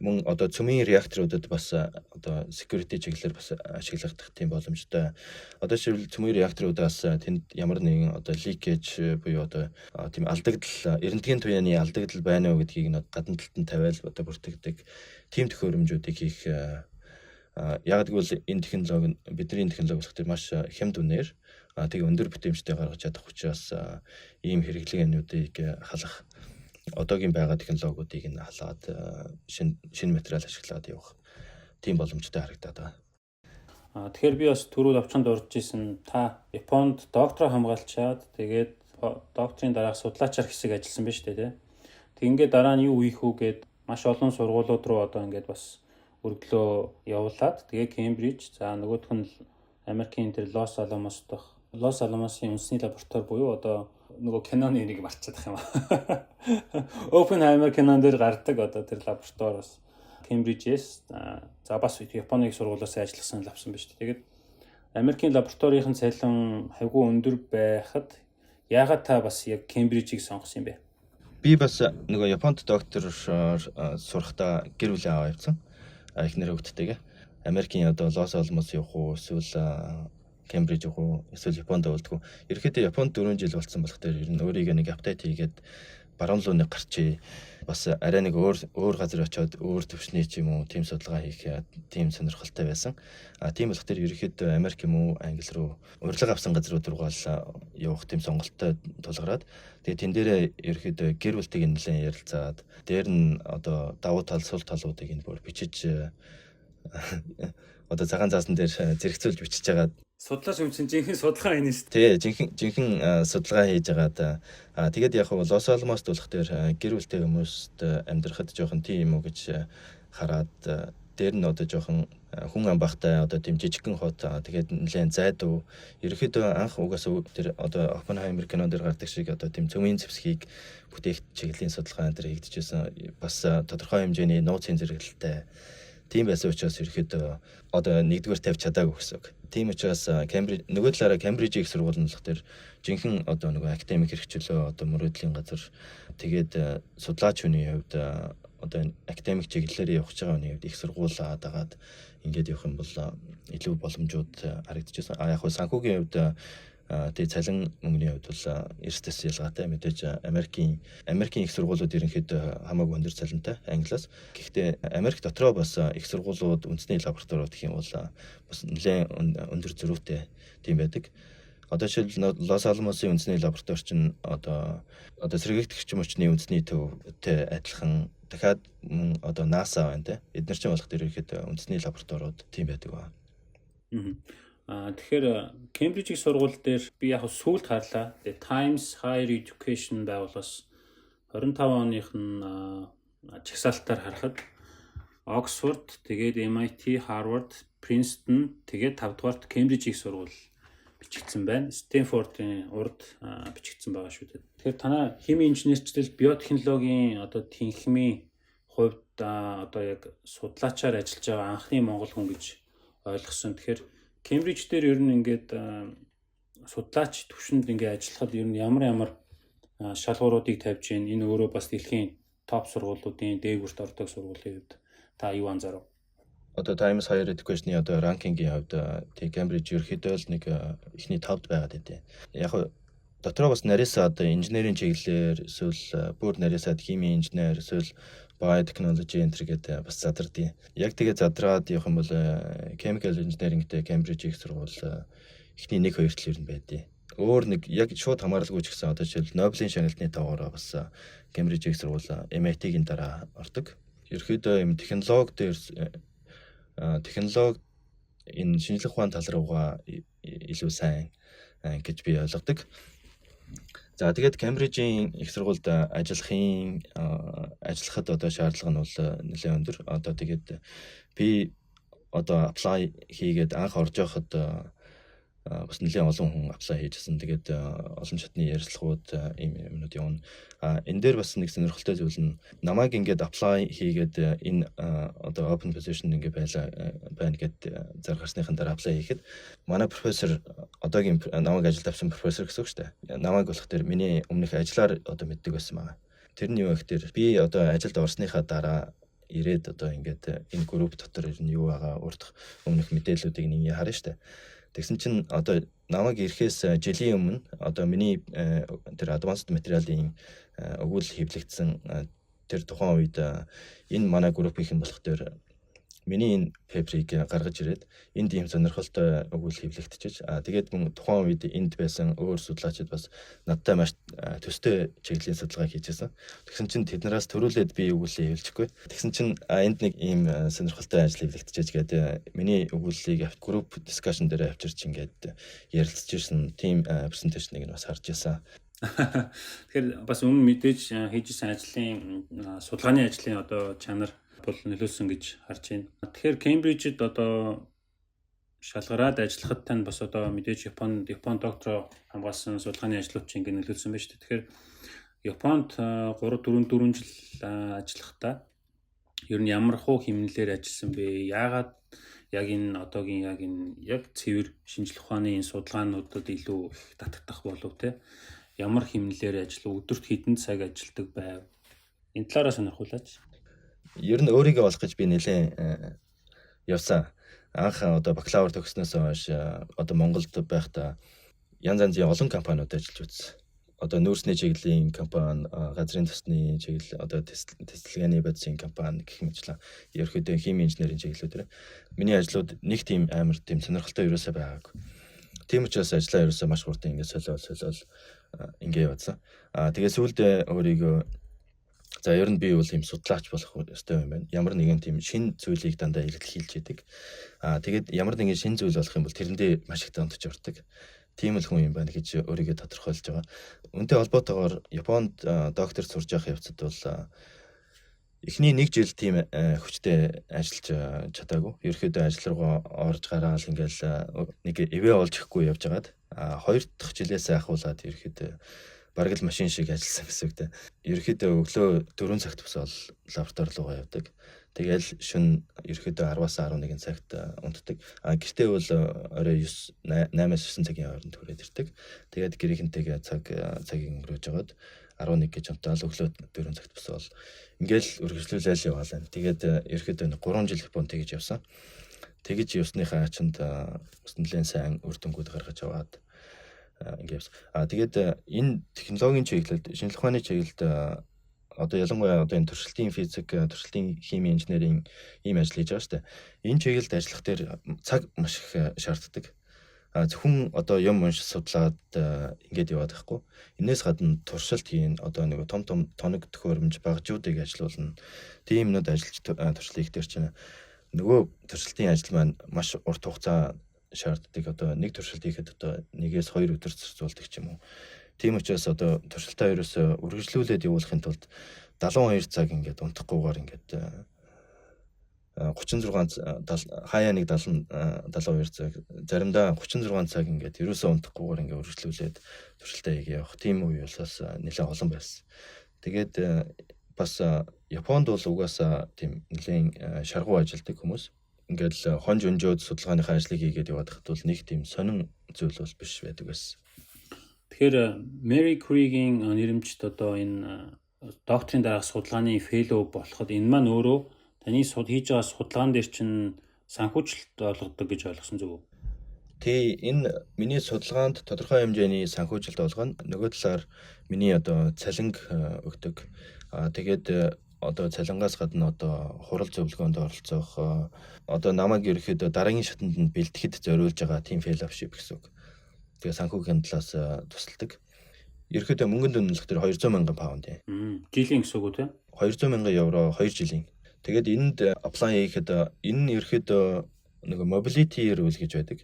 Мөн одоо цөмийн реакторуудад бас одоо security чиглэлээр бас ашиглагдах тийм боломжтой. Одоо жишээл цөмийн реакторуудаас тэнд ямар нэгэн одоо leakage буюу одоо тийм алдагдал, эрентгийн туяаны алдагдал байна уу гэдгийг гадна талд нь тавиал одоо бүртгэдэг тийм төхөөрөмжүүдийг хийх. Яг гэвэл энэ технологи бидний технологи болох тэр маш хямд үнээр тэгээ өндөр бүтээмжтэй гаргаж чадах учраас ийм хэрэглээнүүдийг халах одоогийн байгаа технологиудыг нь халаад шинэ материал ашиглаад явах тийм боломжтой харагдаад байгаа. Тэгэхээр би бас түрүүд авчинд орж исэн та Японд доктор хамгаалчаад тэгээд докторийн дараах судлаачаар хэсэг ажилласан байна шүү дээ тий. Тэг ингээд дараа нь юу хийх үү гэд маш олон сургуулиуд руу одоо ингээд бас өргөлөө явуулаад тэгээ Кембриж за нөгөөх нь Америкийн тэр Лос Аламосын үндэсний лаборатори буюу одоо нөгөө киноны нэг марцаад байгаа юм аа. Oppenheimer кинон дээр гардаг одоо тэр лабораториос Кембрижээс за бас Японы сургуулиас ажилласан авсан байна шүү дээ. Тэгээд Америкийн лабораторийн цалин хавьгүй өндөр байхад яагаад та бас яг Кембрижийг сонгосон юм бэ? Би бас нөгөө Японд доктор сурахдаа гэр бүлийн аваа явсан. Эхнэр хөвгттэйгээ Америкийн одоо Лос Аламос явах уу эсвэл Кембриж явах уу эсвэл Японд явуулдаг уу. Ерөнхийдөө Японд 4 жил болсон болох дээр ер нь өөрийгөө нэг апдейт хийгээд баруун руу нэг гарчээ. Бас арай нэг өөр газар очиод өөр төвшний ч юм уу тийм судалгаа хийх тийм сонирхолтой байсан. Тийм болох дээр ерөнхийдөө Америк юм уу Англи руу урилга авсан газрууд руу явах тийм сонголттой тулгараад тэгээ тэн дээрээ ерөнхийдөө гэр бүлтэйг нэлээд ярилцаад дээр нь одоо давуу тал сул талуудыг нь бүр бичиж одоо цагаан заасан дээр зэрэгцүүлж бичиж байгаа. Судлаач юм чинь жинхэнэ судалгаа хийнэ шүү дээ. Тий, жинхэнэ судалгаа хийж байгаад тэгээд яг нь Лос Аламост болох дээр гэр бүлтэй хүмүүст амьдрахад жоохон тийм юм уу гэж хараад дээр нь одоо жоохон хүн амбахтай одоо тийм жижигхэн хот тэгээд нэлээд зайдуу ерөөхдөө анх угаасаа тэр одоо Oppenheimer кинон дээр гардаг шиг одоо тийм цөмийн зэвсгийг бүтээх чиглэлийн судалгаа энэ хийгдчихсэн бас тодорхой хэмжээний нууцын зэрэглэлтэй тийм байсан учраас ерөөхдөө одоо нэгдүгээр тавьж чадаагүй гэсэн үг. Тийм учраас Кембриж нөгөө талаараа Кембрижийн их сургууль нь болох тэр жинхэнэ одоо нөгөө академик хэрэгчлөө одоо мөрөөдлийн газар тэгээд судлаач хүний хувьд одоо академик чиглэлээр явж байгаа хүний хувьд их сургуулаа дагаад ингээд явах юм бол илүү боломжууд харагдчихсан. Яг хөө санхүүгийн хувьд тэгээд цалин мөнгөний хувьд бол эрсдэс ялгаатай мэдээж Америкийн их сургуулиуд ерөнхийдөө хамаагүй өндөр цалинтай Англиас. Гэхдээ Америк дотроо бас их сургуулиуд үндэсний лабораториуд гэх юм бол бас нэлээд өндөр зөрүүтэй тийм байдаг. Одоо жишээл Лос Аламосын үндэсний лаборатори чинь одоо сэргийгдэгч мөчний үндэсний төвтэй адилхан дахиад одоо NASA байна те. Эдгээр чинь болох ерөнхийдөө үндэсний лабораториуд тийм байдаг ба. Тэгэхээр Кембрижийн сургууль дээр би яг сүүлд харлаа. The Times Higher Education байгууллагаас 25 оных нь чагсаалтаар харахад Оксфорд, тэгээд MIT, Harvard, Princeton, тэгээд 5 дугаарт Кембрижийн сургууль бичигдсэн байна. Стэнфордын урд бичигдсэн байгаа шүү дээ. Тэгэхээр танай химийн инженерчлэл, биотехнологийн одоо тэнхимийн хувьд одоо яг судлаачаар ажиллаж байгаа анхны монгол хүн гэж ойлгосон. Тэгэхээр Кембриж дээр ер нь ингээд судлаач төвшөнд ингээд ажиллахад ер нь ямар шалгууруудыг тавьж гин энэ өөрөө бас дэлхийн топ сургуулиудын дээгүүрт ордог сургуулийн хувьд та юу анзаарав? Одоо Times Higher Education-ийн одоо ранкингийн хувьд тий Cambridge ерөөхдөө л нэг ихний 5-д байгаад байдیں۔ Яг дотроо бас нарийсаа одоо инженерийн чиглэлээр эсвэл бүр нарийсаад химийн инженер эсвэл biotechnology энэ гэдэг бас задардیں۔ Яг тэгээ задраад явах юм бол chemical engineering-тэй Cambridge их сургууль ихний 1-2 тал ер нь байдیں۔ Өөр нэг яг шууд хамааралгүй ч гэсэн одоо жишээл Нобелийн шагналтны тоогоор бас Cambridge их сургууль MIT-гийн дараа ордог. Ерөөхдөө юм технологи дээр технологи энэ шинжлэх ухааны тал руугаа илүү сайн гэж би ойлгодог. За тэгээд Cambridge-ийн их сургуульд ажиллахад одоо шаардлага нь бол нэлээд өндөр. Одоо тэгээд би одоо apply хийгээд анх орж явахад бас нэлээд олон хүн apply хийжсэн. Тэгээд олон шатны ярилцлагууд ийм юмнууд явна. Энэ дээр бас нэг сонирхолтой зүйл нь намайг ингээд apply хийгээд энэ одоо open position ингээд байна гэд зар гарсныхан дараа apply хийхэд манай профессор одоогийн намайг ажилд авсан профессор гэсэн үг шүү дээ. Намайг болох дээр миний өмнөх ажиллаар одоо мэддэг байсан байгаа. Тэр нь юу гэхээр би одоо ажилд орсныхаа дараа ирээд одоо ингээд энэ групп дотор ер нь юу байгаа урдх өмнөх мэдээллүүдийг нэг харна шүү дээ. Тэгсэн чинь одоо намайг ирэхээс жилийн өмнө одоо миний тэр advanced материалын өгүүлэл хэвлэгдсэн тэр тухайн үед энэ манай группийн болох дээр миний энэ пейперийг гаргаж ирээд энд ийм сонирхолтой өгүүлэл хэвлэгдчихэж тэгээд мөн тухайн үед энд байсан өөр судлаачид бас надтай маш төстэй чиглэлийн судалгаа хийжсэн. Тэгсэн чинь тэднээс төрүүлээд би өгүүлэл хэвлэхгүй. Тэгсэн чинь энд нэг ийм сонирхолтой ажил хэвлэгдчихэж гэдэг миний өгүүллийг групп дискшн дээр авчирч ингээд ярилцж ирсэн team presentation-ыг бас харж байсан. Тэгэхээр бас өмнө мэдээж хийжсэн ажлын судалгааны ажлын одоо чанар бол нөлөөлсөн гэж харж байна. Тэгэхээр Cambridge-д одоо шалгараад ажиллахад тань бас одоо мэдээж Япон доктороо хамгаалсан судалгааны ажлууд чинь ингэ нөлөөлсөн байна шүү дээ. Тэгэхээр Японд 3-4 жил ажиллахдаа ер нь ямар хуу хэмнэлээр ажилласан бэ? Яагаад яг энэ одоогийн яг цэвэр шинжлэх ухааны энэ судалгаануудад илүү их татагдах болов те? Ямар хэмнэлээр ажиллав? Өдөрт хэдэн цаг ажилладаг байв? Энэ талаараа сонирхуулаач. Ер нь өөрийгөө олох гэж би нэлээд явсан. Анх одоо бакалавр төгснөөс хойш одоо Монголд байхдаа янз янзын олон компаниуд ажиллаж үзсэн. Одоо нүүрсний чиглэлийн компани, газрын тосны чиглэл, одоо тестэлгээний бодисын компани гэх мэтлэн ерөөхдөө химийн инженерийн чиглэлүүдээр миний ажлууд нэг тийм амар тийм сонирхолтой ерөөсөө байгаагүй. Тийм учраас ажлаа ерөөсөө маш хурдан ингэ солиол ингэ явуулсан. Тэгээд сүүлдээ өөрийгөө за ер нь би бол юм судлаач болох ёстой юм байна. Ямар нэгэн тийм шин зүйлийг дандаа илэрхийлж идэг. Тэгээд ямар нэгэн шин зүйл болох юм бол тэрэндээ маш их донтож ордог. Тийм л хүн юм байна гэж өөрийгөө тодорхойлж байгаа. Үүнтэй холбоотойгоор Японд доктор сурж явах явцад бол эхний 1 жил тийм хүчтэй ажиллаж чадаагүй. Ерөөхдөө ажил руугаа орж гараал ингээл нэг эвээ олж ихгүй явж байгаад 2 дахь жилээс ахуулаад ерөөхдөө бараг л машин шиг ажилласан гэсэн үг дээ. Ерөөхдөө өглөө 4 цагт босоод лаборатори руугаа явдаг. Тэгэл шөнө ерөөхдөө 10-аас 11 цагт унтдаг. Гэртээ бол орой 8-аас 9 цагийн хооронд хүрээд ирдэг. Тэгээд гэрийнхэнтэйгээ цагийг өнгөрөөж жагаад 11 гэж унтаал өглөө 4 цагт босоод ингээл үргэлжлүүлээл яваалаа. Тэгээд ерөөхдөө 3 жил Японд тэгж явсан. Тэгж явсныхаа ачинд бас нэлээд сайн үр дүнгууд гаргаж аваад ингээд тэгээд энэ технологийн чиглэлд шинжлэх ухааны чиглэлд одоо ялангуяа одоо энэ туршилтын физик, туршилтын хими, инженерийн ийм ажил хийж байгаа шүү дээ. Энэ чиглэлд ажиллах дээр цаг маш их шаарддаг. Зөвхөн одоо юм уншиж судлаад ингээд яваад байхгүй. Энээс гадна туршилт хийн одоо нэг том тоног төхөөрөмж багжуудыг ажилуулна. Тийм юмнууд ажиллаж туршлыг дээр чинь нөгөө туршилтын ажил маань маш урт хугацаа шаарддаг. Одоо нэг туршилт хийхэд одоо 1-2 өдөр зарцуулдаг ч юм уу. Тийм учраас одоо туршилтаа ерөөсө үргэлжлүүлээд явуулахын тулд 72 цаг ингээд унтахгүйгээр ингээд 36 хаяа нэг 72 цаг заримдаа 36 цаг ингээд ерөөсө унтахгүйгээр ингээд үргэлжлүүлээд туршилтаа хийгээ явах. Тийм үе болсоос нэлээд олон байсан. Тэгээд бас Японд бол угаасаа тийм нэлээд шаргуу ажилдаг хүмүүс. Ингээл хонж өнжөөд судалгааныхаа ажлыг хийгээд яваад хат бол нэг тийм сонин зүйл бол биш байдаг байсан. Тэгэхээр Mary Curie-гийн нэрэмжт одоо энэ докторийн дараах судалгааны fellow болоход энэ маань өөрөө таны хийж байгаа судалгаан дээр чинь санхүүжилт олгодог гэж ойлгосон зүг үү? Тий, энэ миний судалгаанд тодорхой хэмжээний санхүүжилт олгоно. Нөгөө талаар миний одоо цалинг өгдөг. Тэгээд одоо цалингаас гадна одоо хурал зөвлөгөөнд оролцох, одоо намайг ерөөхдөө дараагийн шатанд нь бэлтгэхэд зориулж байгаа team fellowship гэсэн үг. Тэгээ санхүүгийн талаас тусалдаг. Ерөөхдөө мөнгөнд үнэлэх дээр 200 мянган паунд юм. Жилийн гэсэн үг үү те? 200 мянган евро 2 жилийн. Тэгээд энд apply хийхэд энэ нь ерөөхдөө нэг mobility rule гэж байдаг.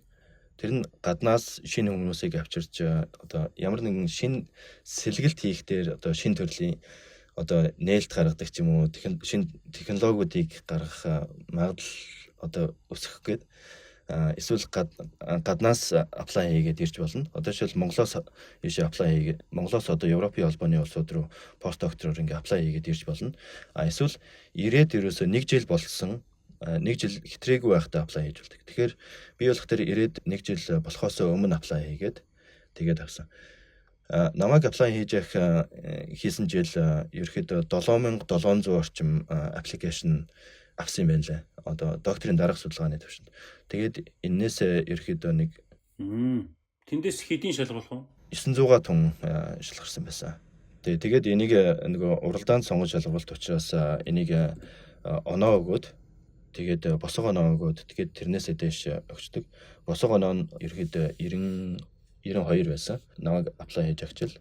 Тэр нь гаднаас шинэ хүмүүсийг авчирч одоо ямар нэгэн шинэ сэлгэлт хийхдээ одоо шинэ төрлийн одоо нээлт гаргадаг ч юм уу шинэ технологиудыг гаргах магадлал одоо өсгөх гээд эсвэл гаднаас apply хийгээд ирж болно. Одоо жишээл Монголоос ийш apply хийгээд Монголоос одоо Европын холбооны улсууд руу пост доктороор ингээ apply хийгээд ирж болно. Эсвэл ирээд ерөөсөө 1 жил болсон 1 жил хэтрээгүй байхдаа apply хийж болдог. Тэгэхээр би болох тэр ирээд 1 жил болохоос өмнө apply хийгээд тэгээд авсан. Намайг apply хийсэн жил ерөөхдөө 7700 орчим application авсан юм байна лээ. Одоо докторийн дараах судалгааны төвшөнд. Тэгээд энээс ерөөхдөө нэг тэндээс хэдийн шалгуулах вэ? 900-га тун шалгарсан байсан. Тэгээд энийг нөгөө уралдаанд сонгож шалгуулт учраас энийг оноо өгөөд тэгээд босго оноо өгөөд тэгээд тэрнээсээ дэш өгчдөг. Босго оноо нь ерөөхдөө 92 байсан. Намайг apply хийж авчил.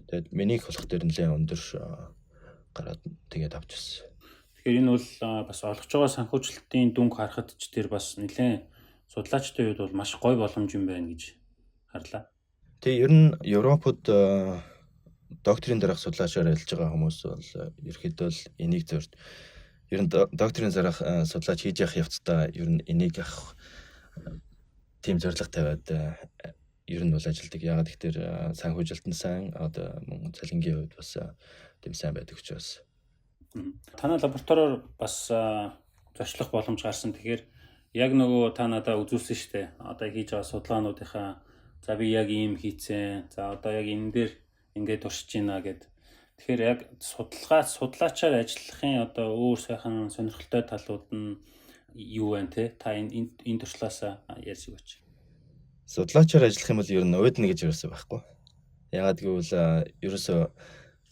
Тэгээд минийх болох дээр нэлээд өндөр гараад тэгээд авчихсан. Тэгэхээр энэ бол бас олгож байгаа санхүүжилтийн дүнг харахад ч тэр бас нэлээд судлаачдын хувьд бол маш гоё боломж юм байна гэж харлаа. Тэгээ ер нь Европод докторийн дараах судлаачаар ажиллаж байгаа хүмүүс бол ерөөхдөө л энийг зөв ер нь докторийн дараах судлаач хийж явах явцдаа ер нь энийг авах тийм зорилго тавиад ер нь бол ажилдаг. Ягаад гэхээр санхүүжилт нь сайн одоо цалингийн хувьд бас тийм сайн байдаг учраас. Танай лабораториор бас зочлох боломж гарсан. Тэгэхээр яг нөгөө та надад үзүүлсэн шүү дээ. Одоо хийж байгаа судалгаануудынхаа за би яг ийм хийцэн. За одоо яг энэ дээр ингээд туршиж байна гэд. Тэгэхээр яг судлаачаар ажиллахын одоо өөр сайхан сонирхолтой талууд нь юу вэ те? Та энэ туршлаас ярьж өгөөч. Судлаачаар ажиллах юм бол ер нь уудна гэж ерөөсөө байхгүй. Ягаад гэвэл ерөөсөө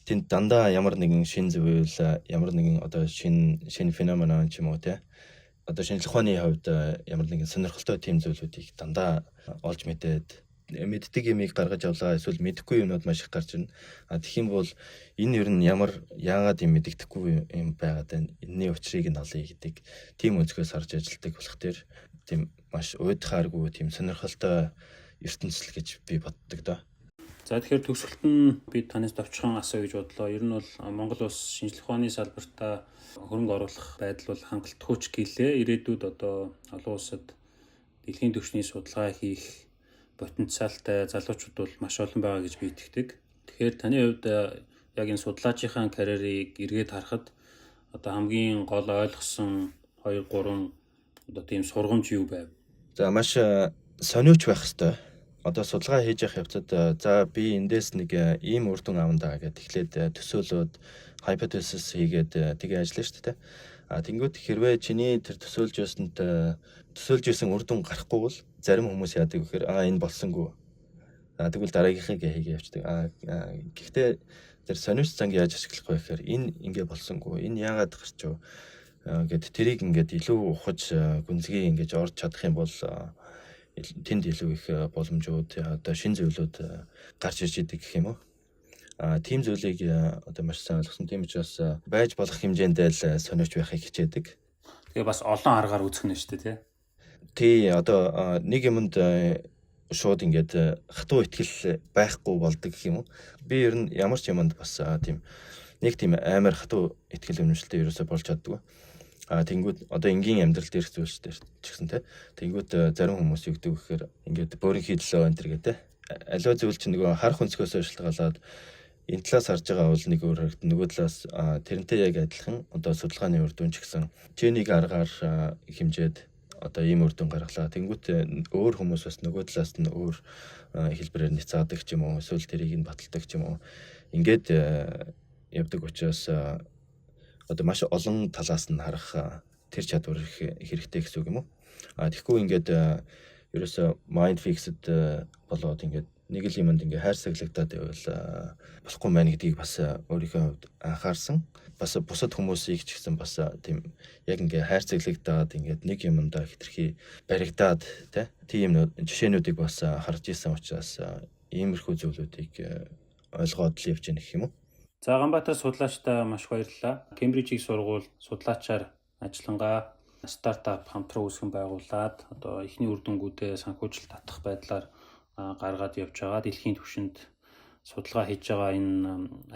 тэнд дандаа ямар нэгэн шин зүйл, ямар нэгэн одоо шин феномен ч юм уу те. Одоо шинжлэх ухааны хувьд ямар нэгэн сонирхолтой тийм зүйлүүдийг дандаа олж мэдээд мэддэг юмыг гаргаж авлаа эсвэл мэдэхгүй юмнууд маш их гарч ирнэ. Тэгэх юм бол энэ ер нь яагаад юм мэддэхгүй юм байгаад байна. Энэний учрыг нь олъё гэдэг тийм өнцгөөс харж ажилладаг болох тэр тийм маш уйдхааргүй тийм сонирхолтой ертөнцөл гэж би боддог доо. За тэгэхээр төгсгөлт нь би танаас товчхон асуу гэж бодлоо. Ер нь бол Монгол улс шинжлэх ухааны салбартаа хөрөнгө оруулах байдал бол хангалтгүй ч гэлээ. Ирээдүйд одоо олон улсад дэлхийн түвшний судалгаа хийх потенциалтай залуучууд бол маш олон байгаа гэж би итгэдэг. Тэгэхээр таны хувьд яг энэ судлаачийн карьерийг эргээд харахад одоо хамгийн гол ойлгосон 2 3 одоо тийм сургамж юу байв? За маш сониуч байх хэвээр. Одоо судалгаа хийж явах явцад за би эндээс нэг ийм үр дүн авна даа гэд эхлээд төсөөлөд hypothesis хийгээд тэгээ ажиллана шүү дээ. Тэнгүүд хэрвээ чиний тэр төсөөлж исэн үр дүн гарахгүй бол зарим хүмүүс яадаг гэхээр энэ болсонгүй. Тэгвэл дараагийнхыг хийгээ явчихдаг. Гэхдээ тэр сониуч занг яаж ашиглах вэ гэхээр энэ ингээ болсонгүй. Энэ яагаад гарч гэд тэрийг ингээд илүү ухаж гүнзгий ингээд орж чадах юм бол тэнд илүү их боломжууд одоо шин зүйлүүд гарч ирж идэг гэх юм уу. Тийм зүйлийг одоо маш сайн ойлгосон. Тийм учраас байж болох хэмжээндээ л сониуч байхыг хичээдэг. Тэгээ бас олон аргаар үзэх нь шүү дээ тий. Одоо нэг юмд шууд ингээд хатуу итгэл байхгүй болдог гэх юм уу. Би ер нь ямар ч юмд бас тийм амар хатуу итгэл үнэмшилтэй ерөөсөй болж чаддгүй. Тэнгүүд одоо энгийн амьдрал дээрх зүйлстэй ч гэсэн те. Тэнгүүд зарим хүмүүс юу гэдэг вэ гэхээр ингээд бөөрийн хийдлөө энэ төр гэдэг. Аливаа зүйл чинь нөгөө харах өнцгөөс шалтгаалаад энэ талаас харж байгаа бол нэг өөр харагд нөгөө талаас тэрнтэй яг адилхан одоо судалгааны үр дүн ч гэсэн J1 аргаар хэмжээд одоо ийм үр дүн гаргалаа. Тэнгүүт өөр хүмүүс бас нөгөө талаас нь өөр хэлбэрээр няцаадаг ч юм уу, эсвэл тэрийг нь баталдаг ч юм уу. Ингээд явдаг учраас одоо маш олон талаас нь харах тэр чадвар хэрэгтэй гэсэн үг юм уу? Тэгэхгүй ингээд ерөөсө mind fixed болоод ингээд нэг л юмд ингээ хайр саглагдаад байвал болохгүй байна гэдгийг бас өөрийнхөө хувьд анхаарсан. Бас бусад хүмүүсийг ч гэсэн бас тийм яг ингээ хайр саглагдаад ингээд нэг юмдаа хитрхи баригдаад тийм жишээнүүдийг бас харж ирсэн учраас иймэрхүү зүйлүүдийг ойлгоод л явж байна гэх юм уу. За Ганбаатар судлаачтай маш баярлалаа. Кембрижийн сургууль судлаачаар ажиллангаа стартап хамтран үүсгэн байгуулад одоо эхний үр дүнгуудээ санхүүжилт татах байдлаар гаргаад явж байгаа. Дэлхийн түвшинд судалгаа хийж байгаа энэ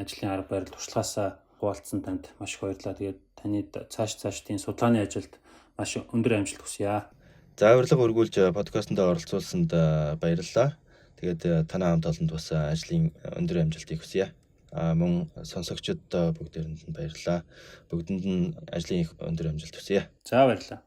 ажлын арга барил туршлагаасаа хуваалцсан танд маш их баярлалаа. Тэгээд таны цаашдын судалгааны ажилд маш өндөр амжилт хүсье. За урилга өргүүлж подкастт оролцуулсанд баярлалаа. Тэгээд танай хамт олонд бас ажлын өндөр амжилтыг хүсье. Мөн сонсогчдод бүгдээрэнд нь баярлалаа. Бүгдэнд нь ажлын өндөр амжилт хүсье. За баярлалаа.